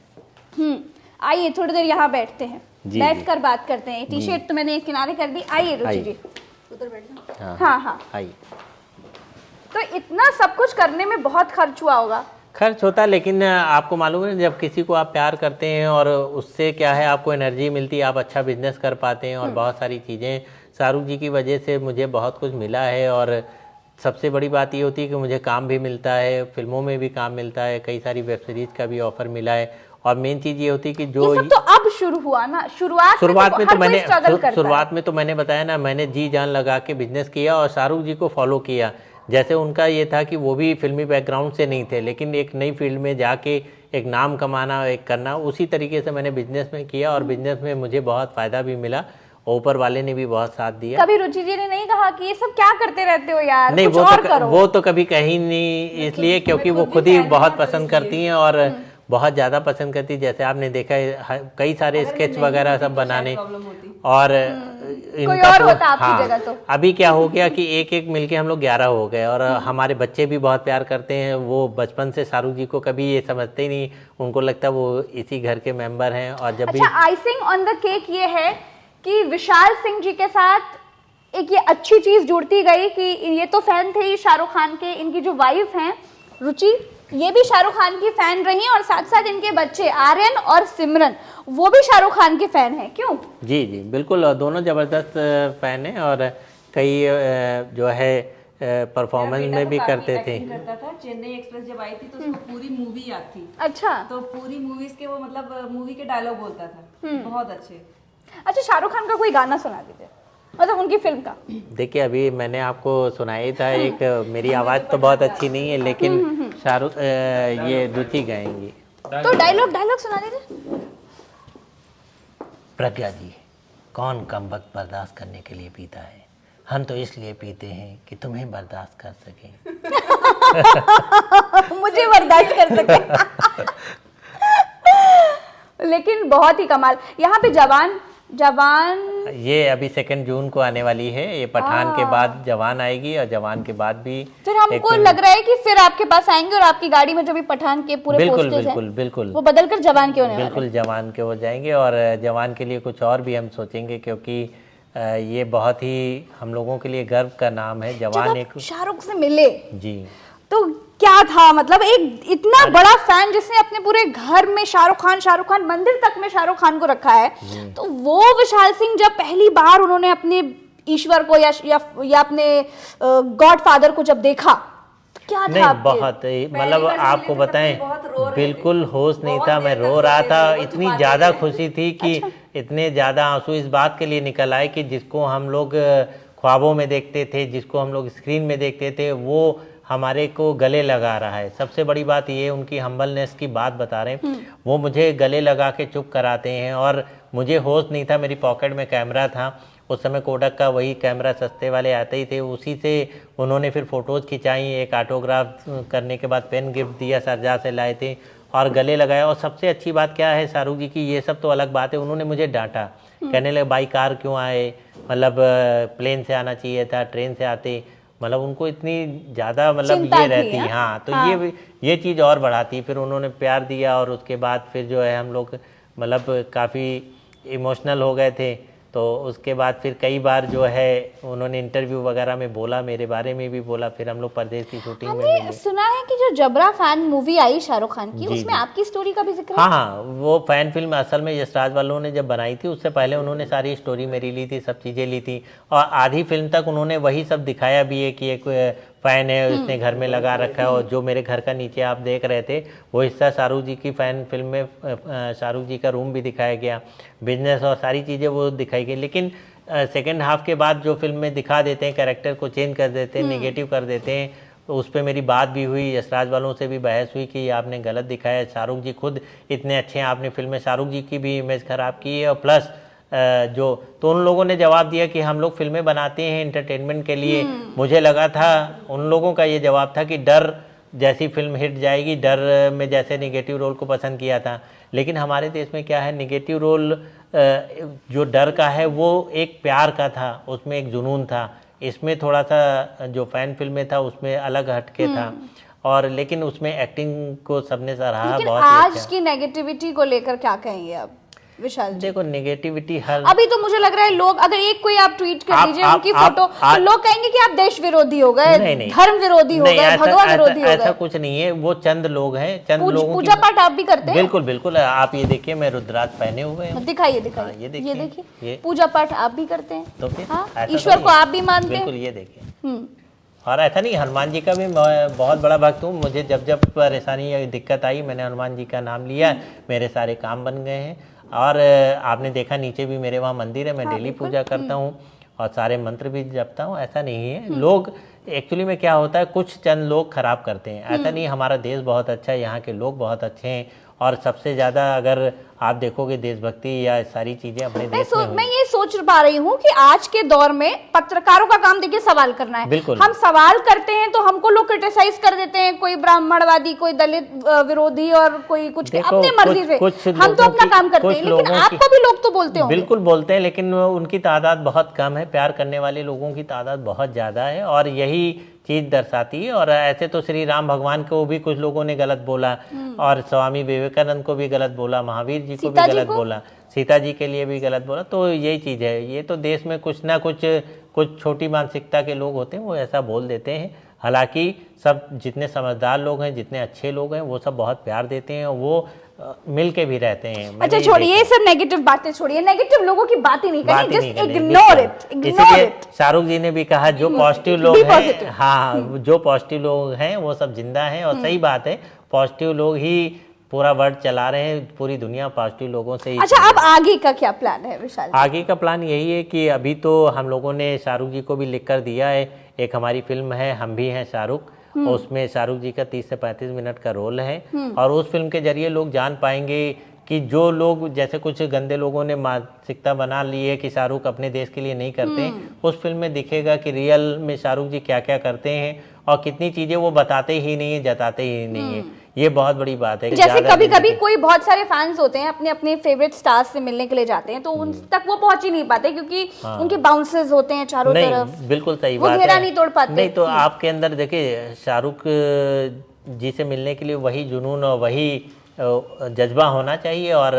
आइए थोड़ी देर यहाँ बैठते हैं, जी, बैठकर बात करते हैं। टी शर्ट तो मैंने किनारे कर दी, आइए रुचि जी उधर बैठना। हाँ, आइए। तो इतना सब कुछ करने में बहुत खर्च हुआ होगा। खर्च होता है, लेकिन आपको मालूम है जब किसी को आप प्यार करते हैं और उससे क्या है आपको एनर्जी मिलती है, आप अच्छा बिजनेस कर पाते हैं और बहुत सारी चीज़ें। शाहरुख जी की वजह से मुझे बहुत कुछ मिला है, और सबसे बड़ी बात ये होती है कि मुझे काम भी मिलता है, फिल्मों में भी काम मिलता है, कई सारी वेब सीरीज का भी ऑफर मिला है। और मेन चीज़ ये होती है कि जो ये सब तो अब शुरू हुआ ना, शुरुआत में तो मैंने बताया ना, मैंने जी जान लगा के बिजनेस किया और शाहरुख जी को फॉलो किया। जैसे उनका ये था कि वो भी फिल्मी बैकग्राउंड से नहीं थे, लेकिन एक नई फील्ड में जाके एक नाम कमाना, एक करना, उसी तरीके से मैंने बिजनेस में किया और बिजनेस में मुझे बहुत फ़ायदा भी मिला, ऊपर वाले ने भी बहुत साथ दिया। कभी रुचि जी ने नहीं कहा कि ये सब क्या करते रहते हो यार, नहीं, कुछ और करो? वो तो कभी कहीं नहीं, इसलिए क्योंकि वो खुद ही बहुत पसंद करती हैं और बहुत ज़्यादा पसंद करती है। जैसे आपने देखा है कई सारे स्केच वगैरह सब बनाने, और कोई और होता आपकी जगह तो। अभी क्या हो गया कि एक एक मिलके हम लोग 11 हो गए, और हमारे बच्चे भी बहुत प्यार करते हैं। वो बचपन से शाहरुख जी को कभी ये समझते ही नहीं, उनको लगता है वो इसी घर के मेंबर हैं। और जब भी आइसिंग ऑन द केक ये है कि विशाल सिंह जी के साथ एक ये अच्छी चीज जुड़ती गई कि ये तो फैन थे ही शाहरुख खान के, इनकी जो वाइफ हैं रुचि, ये भी शाहरुख खान की फैन रही, और साथ साथ इनके बच्चे आर्यन और सिमरन वो भी शाहरुख खान के फैन हैं। क्यों? जी जी बिल्कुल, दोनों जबरदस्त फैन हैं, और कई जो है परफॉर्मेंस में भी करते थे। करता था। चेन्नई एक्सप्रेस जब आई थी तो उसको पूरी मूवी याद थी। अच्छा, तो पूरी मूवीज के वो मतलब मूवी के डायलॉग बोलता था, बहुत अच्छे। अच्छा, शाहरुख खान का कोई गाना सुना दीजिए, मतलब उनकी फिल्म का। देखिए अभी मैंने आपको सुनाई था एक, मेरी आवाज़ तो बहुत अच्छी नहीं है, लेकिन शाहरुख ये रुचि गाएंगी, तो डायलॉग सुना दीजिए। प्रज्ञा जी, कौन कम वक्त बर्दाश्त करने के लिए पीता है, हम तो इसलिए पीते हैं कि तुम्हें बर्दाश्त कर सकें। मुझे बर्दाश्त कर सके। लेकिन बहुत ही कमाल। यहाँ पे जवान ये अभी 2 जून को आने वाली है, ये पठान के बाद जवान आएगी, और जवान के बाद भी फिर हमको लग रहा है कि फिर आपके पास आएंगे और आपकी गाड़ी में जो भी पठान के पूरे पोस्टर्स हैं, बिल्कुल वो बदलकर जवान के होने वाले हैं। बिल्कुल जवान के हो जाएंगे, और जवान के लिए कुछ और भी हम सोचेंगे, क्योंकि ये बहुत ही हम लोगों के लिए गर्व का नाम है। जवान एक शाहरुख से मिले जी, तो क्या था, मतलब एक इतना बड़ा फैन जिसने अपने पूरे घर में शाहरुख खान मंदिर तक में शाहरुख खान को रखा है, तो वो विशाल सिंह जब पहली बार उन्होंने अपने ईश्वर को या अपने गॉड फादर को जब देखा, तो क्या नहीं था? बहुत मतलब आपको बताएं, बिल्कुल होश नहीं था, मैं रो रहा था, इतनी ज़्यादा खुशी थी कि इतने ज़्यादा आंसू इस बात के लिए निकल आए कि जिसको हम लोग ख्वाबों में देखते थे, जिसको हम लोग स्क्रीन में देखते थे, वो हमारे को गले लगा रहा है। सबसे बड़ी बात ये उनकी हम्बलनेस की बात बता रहे हैं, वो मुझे गले लगा के चुप कराते हैं। और मुझे होश नहीं था, मेरी पॉकेट में कैमरा था उस समय, कोडक का वही कैमरा सस्ते वाले आते ही थे, उसी से उन्होंने फिर फ़ोटोज़ खिंचाई, एक ऑटोग्राफ करने के बाद पेन गिफ्ट दिया, सरजा से लाए थे और गले लगाया। और सबसे अच्छी बात क्या है शाहरुख जी की, ये सब तो अलग बात है, उन्होंने मुझे डांटा, कहने लगे बाई कार क्यों आए, मतलब प्लेन से आना चाहिए था, ट्रेन से आते, मतलब उनको इतनी ज़्यादा मतलब ये रहती है। हाँ, तो ये चीज़ और बढ़ाती। फिर उन्होंने प्यार दिया, और उसके बाद फिर जो है हम लोग मतलब काफ़ी इमोशनल हो गए थे। तो उसके बाद फिर कई बार जो है उन्होंने इंटरव्यू वगैरह में बोला, मेरे बारे में भी बोला, फिर हम लोग परदेश की शूटिंग में हमने मिले। सुना है कि जो जबरा फैन मूवी आई शाहरुख खान की, उसमें आपकी स्टोरी का भी जिक्र है। हाँ हाँ, वो फैन फिल्म असल में यशराज वालों ने जब बनाई थी उससे पहले उन्होंने सारी स्टोरी मेरी ली थी, सब चीज़ें ली थी, और आधी फिल्म तक उन्होंने वही सब दिखाया भी है कि एक फ़ैन है, उसने घर में लगा रखा है। और जो मेरे घर का नीचे आप देख रहे थे वो हिस्सा शाहरुख जी की फ़ैन फिल्म में शाहरुख जी का रूम भी दिखाया गया, बिजनेस और सारी चीज़ें वो दिखाई गई। लेकिन सेकेंड हाफ के बाद जो फिल्म में दिखा देते हैं, कैरेक्टर को चेंज कर देते हैं, नेगेटिव कर देते हैं, तो उस पर मेरी बात भी हुई, यशराज वालों से भी बहस हुई कि आपने गलत दिखाया, शाहरुख जी खुद इतने अच्छे हैं, आपने फिल्म में शाहरुख जी की भी इमेज ख़राब की है। और प्लस तो उन लोगों ने जवाब दिया कि हम लोग फिल्में बनाते हैं एंटरटेनमेंट के लिए। मुझे लगा था, उन लोगों का ये जवाब था कि डर जैसी फिल्म हिट जाएगी, डर में जैसे नेगेटिव रोल को पसंद किया था। लेकिन हमारे देश में क्या है, नेगेटिव रोल जो डर का है वो एक प्यार का था, उसमें एक जुनून था। इसमें थोड़ा सा जो फैन फिल्म में था उसमें अलग हटके था, और लेकिन उसमें एक्टिंग को सबने सराहा। लेकिन बहुत आज अच्छा। की नेगेटिविटी को लेकर क्या कहेंगे आप विशाल जी? देखो, नेगेटिविटी हर अभी तो मुझे लग रहा है लोग, अगर एक कोई आप ट्वीट कर दीजिए उनकी आप- फोटो, तो लोग कहेंगे कि आप देश विरोधी हो गए, नहीं, धर्म विरोधी हो नहीं, गए, भगवान विरोधी हो ऐसा गए। कुछ नहीं है। वो चंद लोग हैं, चंद लोगों पूजा की। पाठ आप भी करते हैं? बिल्कुल बिल्कुल, आप ये देखिए, मैं रुद्राक्ष पहने हुए हैं। दिखाइए हाँ, दिखाइए, ये देखिए, ये देखिए, ये। पूजा पाठ आप भी करते हैं? तो फिर हाँ, ऐसा ईश्वर थोड़ी को है। आप भी मानते हैं? बिल्कुल, ये देखिए। हम्म। और ऐसा नहीं, हनुमान जी का भी मैं बहुत बड़ा भक्त हूँ। मुझे जब जब परेशानी या दिक्कत आई, मैंने हनुमान जी का नाम लिया, मेरे सारे काम बन गए हैं। और आपने देखा नीचे भी मेरे वहाँ मंदिर है, मैं डेली पूजा करता हूँ और सारे मंत्र भी जपता हूँ। ऐसा नहीं है, लोग एक्चुअली में क्या होता है, कुछ चंद लोग खराब करते हैं, ऐसा नहीं। हमारा देश बहुत अच्छा है, यहाँ के लोग बहुत अच्छे हैं, और सबसे ज़्यादा अगर आप देखोगे देशभक्ति या सारी चीज़ें अपने देश में मैं ये सोच पा रही हूँ कि आज के दौर में पत्रकारों का काम देखिए सवाल करना है। बिल्कुल। हम सवाल करते हैं तो हमको लोग क्रिटिसाइज कर देते हैं, कोई ब्राह्मणवादी, कोई दलित विरोधी, और कोई कुछ अपनी मर्जी से। हम तो अपना काम करते हैं, लेकिन आपको भी लोग तो बोलते होंगे। बिल्कुल बोलते हैं, लेकिन उनकी तादाद बहुत कम है। प्यार करने वाले लोगों की तादाद बहुत ज़्यादा है, और यही चीज़ दर्शाती है। और ऐसे तो श्री राम भगवान को भी कुछ लोगों ने गलत बोला, और स्वामी विवेकानंद को भी गलत बोला, महावीर जी को भी गलत बोला, सीता जी के लिए भी गलत बोला। तो यही चीज़ है, ये तो देश में कुछ ना कुछ छोटी मानसिकता के लोग होते हैं, वो ऐसा बोल देते हैं। हालांकि सब जितने समझदार लोग हैं, जितने अच्छे लोग हैं, वो सब बहुत प्यार देते हैं, और वो मिल के भी रहते हैं। अच्छा छोड़िए, ये सब नेगेटिव बातें छोड़िए, नेगेटिव लोगों की बात ही नहीं करनी, just ignore it, ignore it. Shahrukh ji ने भी कहा, जो पॉजिटिव लोग हैं, हाँ, जो पॉजिटिव लोग हैं वो सब जिंदा हैं। और सही बात है, पॉजिटिव लोग ही पूरा वर्ल्ड चला रहे हैं, पूरी दुनिया पॉजिटिव लोगों से ही। अच्छा, अब आगे का क्या प्लान है विशाल? आगे का प्लान यही है कि अभी तो हम लोगों ने शाहरुख जी को भी लिख कर दिया है, एक हमारी फिल्म है हम भी हैं शाहरुख, और उसमें शाहरुख जी का 30 से 35 मिनट का रोल है। और उस फिल्म के जरिए लोग जान पाएंगे कि जो लोग, जैसे कुछ गंदे लोगों ने मानसिकता बना ली है कि शाहरुख अपने देश के लिए नहीं करते हैं, उस फिल्म में दिखेगा कि रियल में शाहरुख जी क्या क्या करते हैं, और कितनी चीज़ें वो बताते ही नहीं है, जताते ही नहीं है। ये बहुत बड़ी बात है। जैसे कभी कभी कोई बहुत सारे फैंस होते हैं, अपने अपने फेवरेट स्टार्स से मिलने के लिए जाते हैं, तो उन तक वो पहुंच ही नहीं पाते, क्योंकि उनके बाउंसर्स होते हैं चारों तरफ। बिल्कुल सही बात है, वो घेरा नहीं तोड़ पाते। नहीं तो आपके अंदर देखिए, शाहरुख जी से मिलने के लिए वही जुनून और वही जज्बा होना चाहिए। और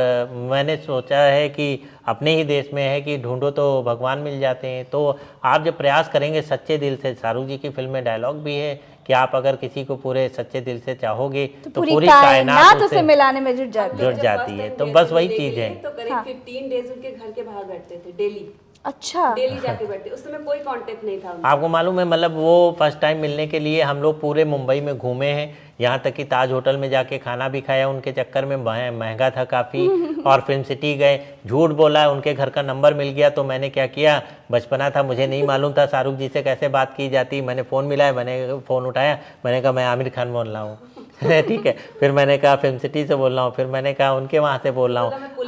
मैंने सोचा है कि अपने ही देश में है कि ढूंढो तो भगवान मिल जाते हैं। तो आप जब प्रयास करेंगे सच्चे दिल से, शाहरुख जी की फिल्म में डायलॉग भी है कि आप अगर किसी को पूरे सच्चे दिल से चाहोगे तो पूरी कायनात उससे मिलाने में जुट जाती है। तो बस वही चीज है। तो करीब 15 डेज उनके घर के बाहर बैठते थे, डेली। अच्छा, डेली जाके बैठते, उस समय कोई कांटेक्ट नहीं था उनका। आपको मालूम है, मतलब वो फर्स्ट टाइम मिलने के लिए हम लोग पूरे मुंबई में घूमे हैं, यहाँ तक कि ताज होटल में जाके खाना भी खाया उनके चक्कर में, महंगा था काफ़ी। और फिल्म सिटी गए, झूठ बोला, उनके घर का नंबर मिल गया। तो मैंने क्या किया, बचपना था, मुझे नहीं मालूम था शाहरुख जी से कैसे बात की जाती। मैंने फ़ोन मिलाया, मैंने फ़ोन उठाया, मैंने कहा मैं आमिर खान बोल रहा हूँ। ठीक है, फिर मैंने कहा फिल्म सिटी से बोल रहा हूँ, फिर मैंने कहा उनके वहाँ से बोल रहा हूँ।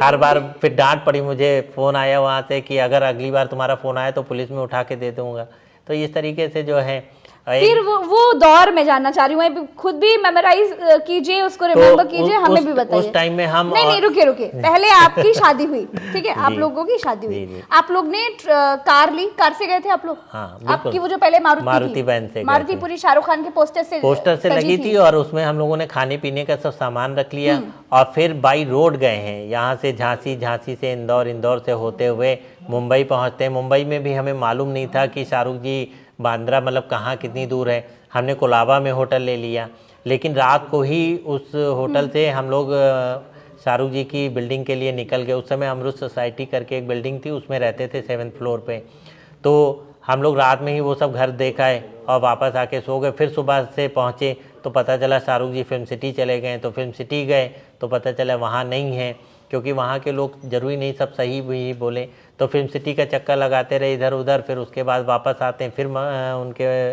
हर बार फिर डांट पड़ी, मुझे फ़ोन आया वहाँ से कि अगर अगली बार तुम्हारा फ़ोन आया तो पुलिस में उठा के दे दूँगा। तो इस तरीके से जो है फिर वो दौर में जानना चाह रही हूँ, मैं खुद भी मेमोराइज कीजिए उसको, रिमेम्बर कीजिए, हमें भी बताइए। उस टाइम में हम नहीं रुकिए पहले आपकी शादी हुई, ठीक है, आप लोगों की शादी हुई, आप लोग ने कार ली, कार से गए थे आप लोग? हाँ, आपकी वो जो पहले मारुति वैन से, मारुति पूरी शाहरुख खान के पोस्टर से लगी थी, और उसमें हम लोगों ने खाने पीने का सब सामान रख लिया, और फिर बाई रोड गए हैं, यहाँ से झांसी, झांसी से इंदौर, इंदौर से होते हुए मुंबई पहुँचते हैं। मुंबई में भी हमें मालूम नहीं था कि शाहरुख जी बांद्रा मतलब कहाँ कितनी दूर है, हमने कोलाबा में होटल ले लिया, लेकिन रात को ही उस होटल से हम लोग शाहरुख जी की बिल्डिंग के लिए निकल गए। उस समय अमृत सोसाइटी करके एक बिल्डिंग थी, उसमें रहते थे 7th फ्लोर पे, तो हम लोग रात में ही वो सब घर देखा है और वापस आके सो गए। फिर सुबह से पहुँचे तो पता चला शाहरुख जी फिल्म सिटी चले गए, तो फिल्म सिटी गए तो पता चला वहाँ नहीं है, क्योंकि वहाँ के लोग जरूरी नहीं सब सही भी बोले, तो फिल्म सिटी का चक्कर लगाते रहे इधर उधर, फिर उसके बाद वापस आते हैं, फिर उनके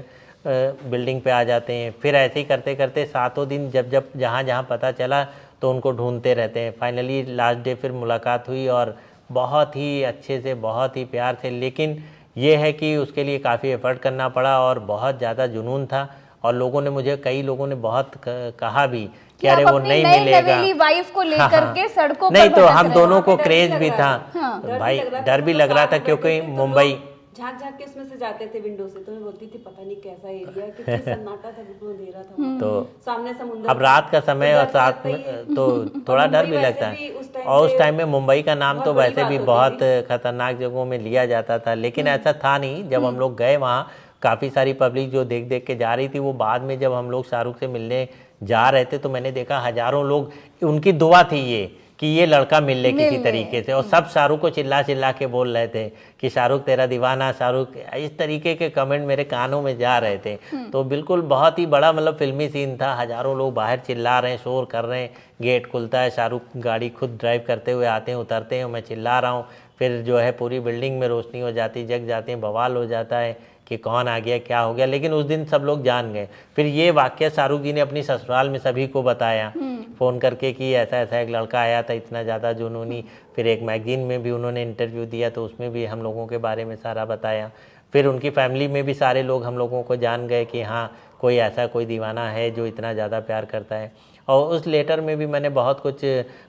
बिल्डिंग पे आ जाते हैं, फिर ऐसे ही करते करते 7 दिन जब जहाँ जहाँ पता चला तो उनको ढूंढते रहते हैं। फाइनली लास्ट डे फिर मुलाकात हुई, और बहुत ही अच्छे से, बहुत ही प्यार से, लेकिन ये है कि उसके लिए काफ़ी एफर्ट करना पड़ा और बहुत ज़्यादा जुनून था, और लोगों ने मुझे, कई लोगों ने बहुत कहा भी कि अरे वो नहीं मिलेगा, वाइफ को लेकर के सड़कों नहीं, पर तो हम दोनों को क्रेज भी था, भाई डर भी लग रहा था, क्योंकि मुंबई झांक झांक के उसमें से जाते थे विंडो से, तो मैं बोलती थी पता नहीं कैसा एरिया, क्योंकि सन्नाटा था, बिल्कुल अंधेरा था, तो सामने समुद्र, अब रात का समय और साथ में तो थोड़ा डर भी लगता है, और उस टाइम में मुंबई का नाम तो वैसे भी बहुत खतरनाक जगहों में लिया जाता था, लेकिन ऐसा था नहीं। जब हम लोग गए वहाँ, काफ़ी सारी पब्लिक जो देख देख के जा रही थी, वो बाद में जब हम लोग शाहरुख से मिलने जा रहे थे तो मैंने देखा हजारों लोग, उनकी दुआ थी ये कि ये लड़का मिल ले किसी तरीके से, और सब शाहरुख को चिल्ला चिल्ला के बोल रहे थे कि शाहरुख तेरा दीवाना, शाहरुख, इस तरीके के कमेंट मेरे कानों में जा रहे थे। तो बिल्कुल बहुत ही बड़ा मतलब फिल्मी सीन था, हजारों लोग बाहर चिल्ला रहे हैं, शोर कर रहे हैं, गेट खुलता है, शाहरुख गाड़ी खुद ड्राइव करते हुए आते हैं, उतरते हैं, मैं चिल्ला रहा हूँ, फिर जो है पूरी बिल्डिंग में रोशनी हो जाती, जग जाते हैं, बवाल हो जाता है कि कौन आ गया, क्या हो गया, लेकिन उस दिन सब लोग जान गए। फिर ये वाकया शाहरुख जी ने अपनी ससुराल में सभी को बताया फ़ोन करके कि ऐसा ऐसा एक लड़का आया था, इतना ज़्यादा जुनूनी। फिर एक मैगजीन में भी उन्होंने इंटरव्यू दिया, तो उसमें भी हम लोगों के बारे में सारा बताया। फिर उनकी फैमिली में भी सारे लोग हम लोगों को जान गए कि हाँ कोई ऐसा कोई दीवाना है जो इतना ज़्यादा प्यार करता है। और उस लेटर में भी मैंने बहुत कुछ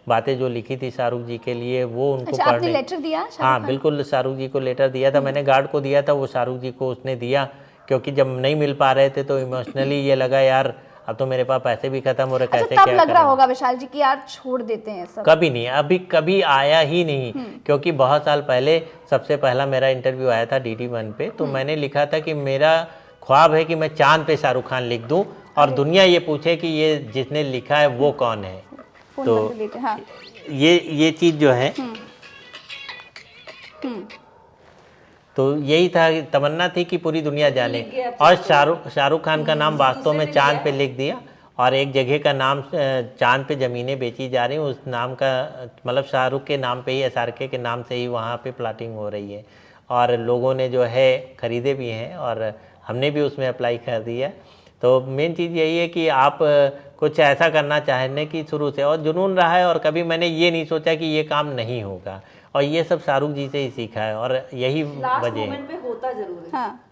बातें जो लिखी थी शाहरुख जी के लिए, वो उनको अच्छा, आपने लेटर दिया? हाँ बिल्कुल, शाहरुख जी को लेटर दिया था मैंने, गार्ड को दिया था, वो शाहरुख जी को उसने दिया, क्योंकि जब नहीं मिल पा रहे थे तो इमोशनली ये लगा यार अब तो मेरे पास पैसे भी खत्म हो रहे, कैसे तब क्या लग रहा होगा विशाल जी कि यार छोड़ देते हैं सब? कभी नहीं, अभी कभी आया ही नहीं, क्योंकि बहुत साल पहले सबसे पहला मेरा इंटरव्यू आया था DD1 पे, तो मैंने लिखा था कि मेरा ख्वाब है कि मैं चांद पे शाहरुख खान लिख दूं और दुनिया ये पूछे कि ये जिसने लिखा है वो कौन है। तो हाँ। ये चीज़ जो है तो यही था, तमन्ना थी कि पूरी दुनिया जाने, और शाहरुख खान का नाम वास्तव में चांद पे लिख दिया, और एक जगह का नाम चांद पे ज़मीनें बेची जा रही, उस नाम का मतलब शाहरुख के नाम पे ही, SRK के नाम से ही वहाँ पे प्लाटिंग हो रही है, और लोगों ने जो है ख़रीदे भी हैं, और हमने भी उसमें अप्लाई कर दिया। तो मेन चीज़ यही है कि आप कुछ ऐसा करना चाहने की शुरू से, और जुनून रहा है, और कभी मैंने ये नहीं सोचा कि ये काम नहीं होगा, और ये सब शाहरुख जी से ही सीखा है, और यही वजह है। पे होता जरूर है। हाँ।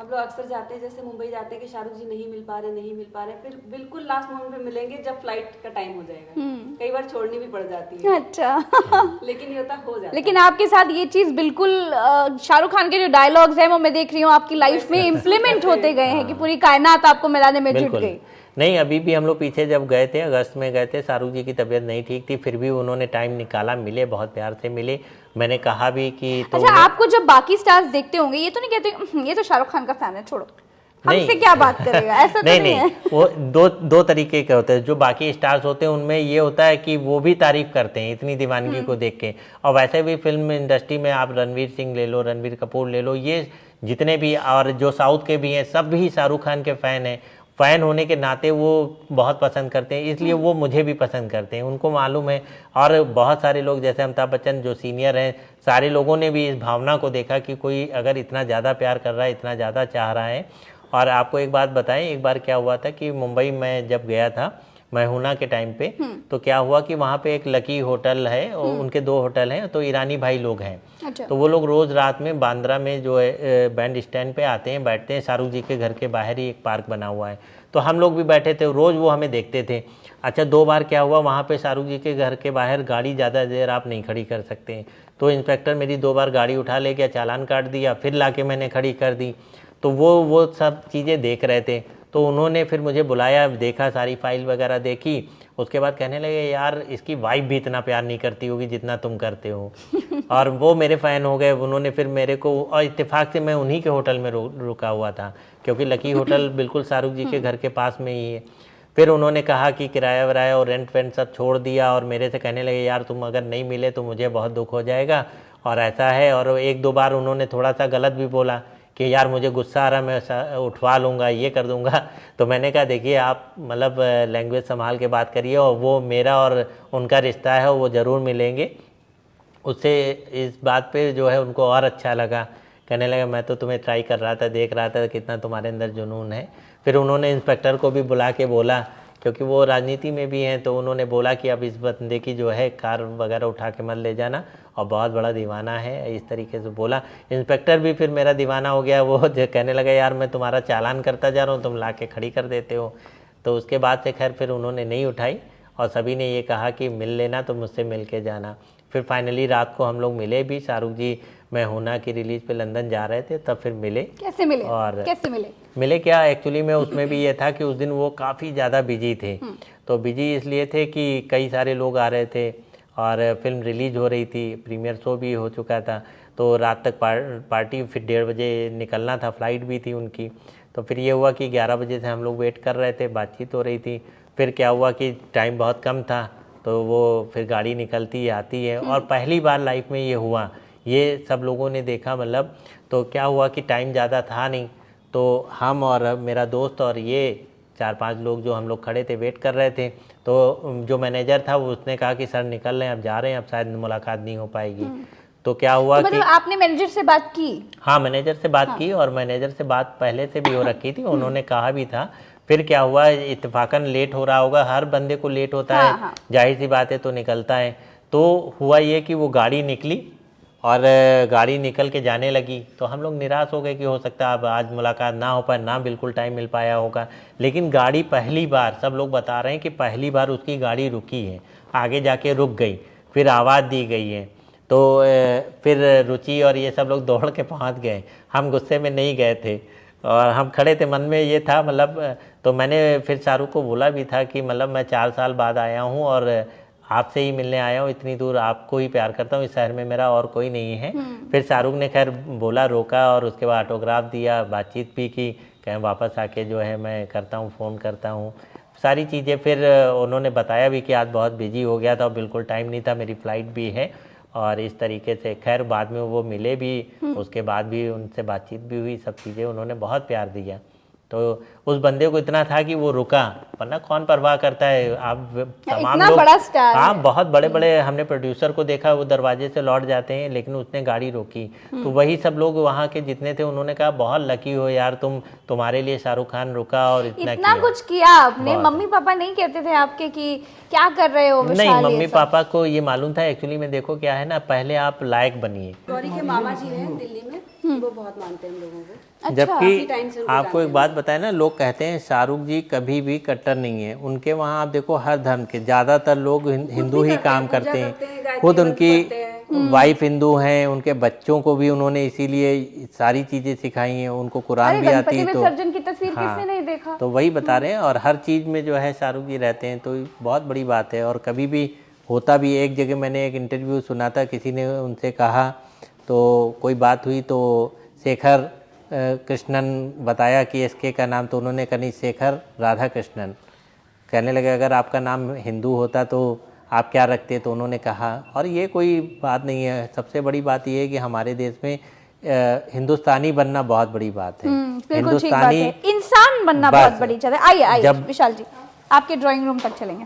हम लोग अक्सर जाते हैं, जैसे मुंबई जाते हैं कि शाहरुख जी नहीं मिल पा रहे, फिर बिल्कुल लास्ट मोमेंट पे मिलेंगे जब फ्लाइट का टाइम हो जाएगा, कई बार छोड़नी भी पड़ जाती है। अच्छा। लेकिन ये होता हो जाता है। लेकिन आपके साथ ये चीज बिल्कुल शाहरुख खान के जो डायलॉग्स हैं वो मैं देख रही हूँ आपकी लाइफ में इम्प्लीमेंट होते गए हैं कि पूरी कायनात आपको मिलाने में जुट गई। नहीं, अभी भी हम लोग पीछे जब गए थे, अगस्त में गए थे, शाहरुख जी की तबीयत नहीं ठीक थी, फिर भी उन्होंने टाइम निकाला, मिले, बहुत प्यार से मिले। मैंने कहा भी कि तो अच्छा, आपको जब बाकी स्टार्स देखते होंगे ये तो नहीं कहते ये तो शाहरुख खान का फैन है, छोड़ो हमसे क्या बात करेगा, ऐसा तो नहीं है? वो दो तरीके के होते हैं। जो बाकी स्टार्स होते हैं उनमें ये होता है कि वो भी तारीफ करते हैं इतनी दीवानगी को देख के, और वैसे भी फिल्म इंडस्ट्री में आप रणवीर सिंह ले लो, रणवीर कपूर ले लो, ये जितने भी, और जो साउथ के भी हैं, सब भी शाहरुख खान के फ़ैन हैं। फ़ैन होने के नाते वो बहुत पसंद करते हैं, इसलिए वो मुझे भी पसंद करते हैं, उनको मालूम है। और बहुत सारे लोग जैसे अमिताभ बच्चन जो सीनियर हैं, सारे लोगों ने भी इस भावना को देखा कि कोई अगर इतना ज़्यादा प्यार कर रहा है, इतना ज़्यादा चाह रहा है। और आपको एक बात बताएं, एक बार क्या हुआ था कि मुंबई में जब गया था, मैहुना के टाइम पे। तो क्या हुआ कि वहाँ पे एक लकी होटल है और उनके 2 होटल हैं, तो ईरानी भाई लोग हैं। अच्छा। तो वो लोग रोज़ रात में बांद्रा में जो है बैंड स्टैंड पे आते हैं, बैठते हैं। शाहरुख जी के घर के बाहर ही एक पार्क बना हुआ है, तो हम लोग भी बैठे थे, रोज़ वो हमें देखते थे। अच्छा 2 बार क्या हुआ, वहाँ पे शाहरुख जी के घर के बाहर गाड़ी ज़्यादा देर आप नहीं खड़ी कर सकते, तो इंस्पेक्टर मेरी 2 बार गाड़ी उठा ले गया, चालान काट दिया, फिर लाके मैंने खड़ी कर दी। तो वो सब चीज़ें देख रहे थे, तो उन्होंने फिर मुझे बुलाया, देखा, सारी फाइल वगैरह देखी। उसके बाद कहने लगे यार इसकी वाइफ भी इतना प्यार नहीं करती होगी जितना तुम करते हो। और वो मेरे फ़ैन हो गए। उन्होंने फिर मेरे को, और इत्तेफाक से मैं उन्हीं के होटल में रुका हुआ था, क्योंकि लकी होटल बिल्कुल शाहरुख जी के घर के पास में ही है। फिर उन्होंने कहा कि किराया वराया और रेंट वेंट सब छोड़ दिया, और मेरे से कहने लगे यार तुम अगर नहीं मिले तो मुझे बहुत दुख हो जाएगा, और ऐसा है। और 1-2 बार उन्होंने थोड़ा सा गलत भी बोला कि यार मुझे गुस्सा आ रहा, मैं उठवा लूँगा, ये कर दूँगा। तो मैंने कहा देखिए आप मतलब लैंग्वेज संभाल के बात करिए, और वो मेरा और उनका रिश्ता है वो ज़रूर मिलेंगे। उससे इस बात पे जो है उनको और अच्छा लगा। कहने लगा मैं तो तुम्हें ट्राई कर रहा था, देख रहा था कितना तुम्हारे अंदर जुनून है। फिर उन्होंने इंस्पेक्टर को भी बुला के बोला, क्योंकि वो राजनीति में भी हैं, तो उन्होंने बोला कि अब इस बंदे की जो है कार वगैरह उठा के मत ले जाना, और बहुत बड़ा दीवाना है, इस तरीके से बोला। इंस्पेक्टर भी फिर मेरा दीवाना हो गया, वो जो कहने लगा यार मैं तुम्हारा चालान करता जा रहा हूँ, तुम ला के खड़ी कर देते हो। तो उसके बाद से खैर फिर उन्होंने नहीं उठाई, और सभी ने ये कहा कि मिल लेना तो मुझसे मिल के जाना। फिर फाइनली रात को हम लोग मिले भी। शाहरुख जी मैहुना की रिलीज पे लंदन जा रहे थे, तब फिर मिले। कैसे मिले? और कैसे मिले क्या, एक्चुअली में उसमें भी ये था कि उस दिन वो काफ़ी ज़्यादा बिजी थे। तो बिजी इसलिए थे कि कई सारे लोग आ रहे थे, और फिल्म रिलीज हो रही थी, प्रीमियर शो भी हो चुका था, तो रात तक पार्टी, फिर 1:30 बजे निकलना था, फ्लाइट भी थी उनकी। तो फिर ये हुआ कि 11 बजे से हम लोग वेट कर रहे थे, बातचीत हो रही थी। फिर क्या हुआ कि टाइम बहुत कम था, तो वो फिर गाड़ी निकलती है, आती है, और पहली बार लाइफ में ये हुआ, ये सब लोगों ने देखा मतलब। तो क्या हुआ कि टाइम ज़्यादा था नहीं, तो हम और मेरा दोस्त और ये 4-5 लोग जो हम लोग खड़े थे, वेट कर रहे थे। तो जो मैनेजर था वो उसने कहा कि सर निकल रहे हैं, अब जा रहे हैं, अब शायद मुलाकात नहीं हो पाएगी। तो क्या हुआ तो कि आपने मैनेजर से बात की? हाँ, मैनेजर से बात की, और मैनेजर से बात पहले से भी हो रखी थी, उन्होंने कहा भी था। फिर क्या हुआ, इत्तेफाकन लेट हो रहा होगा, हर बंदे को लेट होता है, जाहिर सी बात है, तो निकलता है। तो हुआ ये कि वो गाड़ी निकली, और गाड़ी निकल के जाने लगी, तो हम लोग निराश हो गए कि हो सकता है अब आज मुलाकात ना हो पाए, ना बिल्कुल टाइम मिल पाया होगा। लेकिन गाड़ी पहली बार, सब लोग बता रहे हैं कि पहली बार उसकी गाड़ी रुकी है, आगे जाके रुक गई, फिर आवाज़ दी गई है। तो फिर रुचि और ये सब लोग दौड़ के पहुंच गए, हम गुस्से में नहीं गए थे, और हम खड़े थे, मन में ये था मतलब। तो मैंने फिर शाहरुख को बोला भी था कि मतलब मैं 4 साल बाद आया हूँ, और आपसे ही मिलने आया हूँ, इतनी दूर आपको ही प्यार करता हूँ, इस शहर में मेरा और कोई नहीं है। फिर शाहरुख ने खैर बोला, रोका, और उसके बाद ऑटोग्राफ दिया, बातचीत भी की, कहीं वापस आके जो है मैं करता हूँ, फ़ोन करता हूँ, सारी चीज़ें। फिर उन्होंने बताया भी कि आज बहुत बिजी हो गया था, और बिल्कुल टाइम नहीं था, मेरी फ़्लाइट भी है, और इस तरीके से खैर बाद में वो मिले भी, उसके बाद भी उनसे बातचीत भी हुई, सब चीज़ें, उन्होंने बहुत प्यार दिया। तो उस बंदे को इतना था कि वो रुका, वरना कौन परवाह करता है। आप तमाम लोग, बड़ा स्टार, हाँ बहुत बड़े बड़े, हमने प्रोड्यूसर को देखा वो दरवाजे से लौट जाते हैं, लेकिन उसने गाड़ी रोकी। तो वही सब लोग वहाँ के जितने थे, उन्होंने कहा बहुत लकी हो यार तुम, तुम्हारे लिए शाहरुख खान रुका और इतना कुछ किया आपने। मम्मी पापा नहीं कहते थे आपके कि क्या कर रहे हो? नहीं, मम्मी पापा को ये मालूम था। एक्चुअली में देखो क्या है ना, पहले आप लायक बनिए। गौरी के मामा जी हैं दिल्ली में, वो बहुत मानते हैं हम लोगों को। जबकि आपको एक बात बताए ना, लोग कहते हैं शाहरुख जी कभी भी कट्टर नहीं है। उनके वहाँ आप देखो हर धर्म के ज़्यादातर लोग हिंदू ही काम करते हैं, खुद उनकी वाइफ हिंदू हैं, उनके बच्चों को भी उन्होंने इसीलिए सारी चीज़ें सिखाई हैं, उनको कुरान भी आती है। तो विसर्जन की तस्वीर किसने नहीं देखा? तो वही बता रहे हैं, और हर चीज़ में जो है शाहरुख जी रहते हैं, तो बहुत बड़ी बात है। और कभी भी होता भी, एक जगह मैंने एक इंटरव्यू सुना था, किसी ने उनसे कहा, तो कोई बात हुई, तो शेखर कृष्णन बताया कि इसके का नाम, तो उन्होंने कहा नहीं, शेखर राधा कृष्णन। कहने लगे अगर आपका नाम हिंदू होता तो आप क्या रखते? तो उन्होंने कहा, और ये कोई बात नहीं है, सबसे बड़ी बात ये है कि हमारे देश में हिंदुस्तानी बनना बहुत बड़ी बात है। हिंदुस्तानी इंसान बनना बहुत बड़ी बात है। आइए आइए विशाल जी, आपके ड्राइंग रूम तक चलेंगे।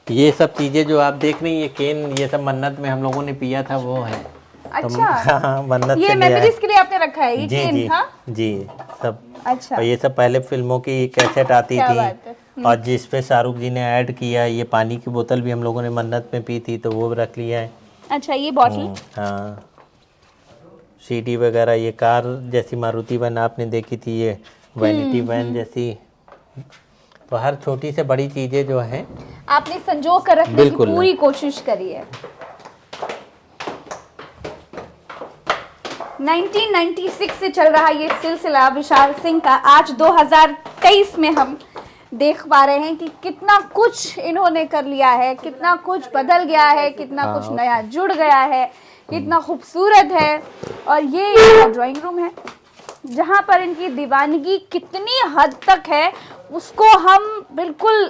ये सब चीज़ें जो आप देख रही हैं, ये केन, ये सब मन्नत में हम लोगों ने पिया था, वो है। अच्छा, हाँ, मन्नत ये मेमोरीज के लिए आपने रखा है ये जी, केन? जी, हाँ? जी, सब अच्छा। और ये सब पहले फिल्मों की कैसेट आती क्या थी बात है। और जिस पे शाहरुख जी ने ऐड किया, ये पानी की बोतल भी हम लोगों ने मन्नत में पी थी तो वो रख लिया है। अच्छा, ये बॉटल। हाँ, सीडी वगैरह, ये कार जैसी मारुति वैन आपने देखी थी, ये वैनिटी वैन जैसी, तो हर छोटी से बड़ी चीजें जो हैं आपने संजो कर रखने की बिल्कुल। पूरी कोशिश करी है। 1996 से चल रहा ये सिलसिला विशाल सिंह का, आज 2023 में हम देख पा रहे हैं कि कितना कुछ इन्होंने कर लिया है, कितना कुछ बदल गया है, कितना कुछ नया जुड़ गया है, कितना खूबसूरत है। और ये ड्राइंग रूम है जहाँ पर इनकी दीवानगी कितनी हद तक है उसको हम बिल्कुल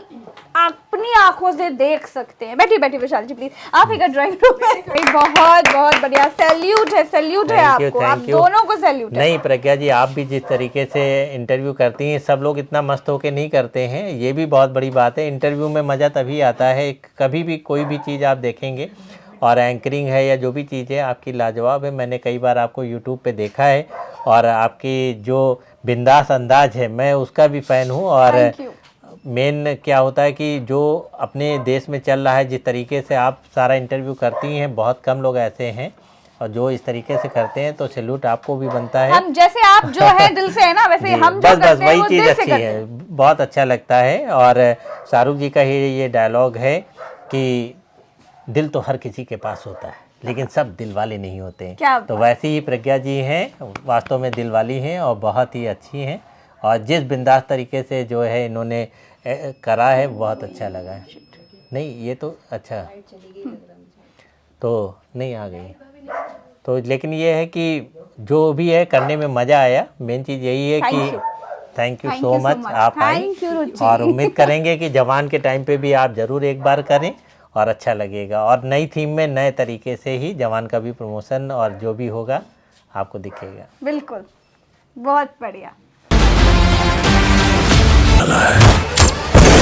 अपनी आंखों से देख सकते हैं। बैठिए बैठिए विशाल जी प्लीज, आप एक ड्राइंग रूम में। बहुत बहुत बढ़िया, सैल्यूट है आपको, आप दोनों को सैल्यूट है। नहीं प्रज्ञा जी, आप भी जिस तरीके से इंटरव्यू करती हैं, सब लोग इतना मस्त होके नहीं करते हैं, ये भी बहुत बड़ी बात है। इंटरव्यू में मज़ा तभी आता है, कभी भी कोई भी चीज़ आप देखेंगे, और एंकरिंग है या जो भी चीज़ है आपकी लाजवाब है। मैंने कई बार आपको यूट्यूब पे देखा है और आपकी जो बिंदास अंदाज है मैं उसका भी फ़ैन हूँ। और मेन क्या होता है कि जो अपने देश में चल रहा है, जिस तरीके से आप सारा इंटरव्यू करती हैं, बहुत कम लोग ऐसे हैं और जो इस तरीके से करते हैं, तो सैल्यूट आपको भी बनता है। हम जैसे आप जो है दिल से है ना, वैसे हम जो बस करते हैं वही वो चीज़ दिल से अच्छी करते है, हैं। बहुत अच्छा लगता है। और शाहरुख जी का ही ये डायलॉग है कि दिल तो हर किसी के पास होता है लेकिन सब दिल वाले नहीं होते हैं। तो वैसे ही प्रज्ञा जी हैं, वास्तव में दिल वाली हैं और बहुत ही अच्छी हैं। और जिस बिंदास तरीके से जो है इन्होंने करा है, बहुत अच्छा लगा है। नहीं ये तो अच्छा तो नहीं आ गई तो, लेकिन ये है कि जो भी है करने में मज़ा आया। मेन चीज़ यही है कि थैंक यू सो मच, आप आए। और उम्मीद करेंगे कि जवान के टाइम पे भी आप ज़रूर एक बार करें और अच्छा लगेगा। और नई थीम में नए तरीके से ही जवान का भी प्रमोशन और जो भी होगा आपको दिखेगा। बिल्कुल, बहुत बढ़िया।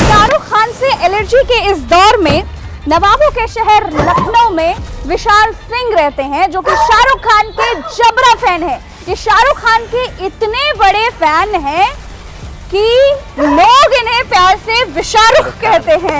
शाहरुख खान से एलर्जी के इस दौर में नवाबों के शहर लखनऊ में विशाल सिंह रहते हैं, जो कि शाहरुख खान के जबरा फैन है। ये शाहरुख खान के इतने बड़े फैन हैं कि लोग इन्हें प्यार से विशारुख कहते हैं।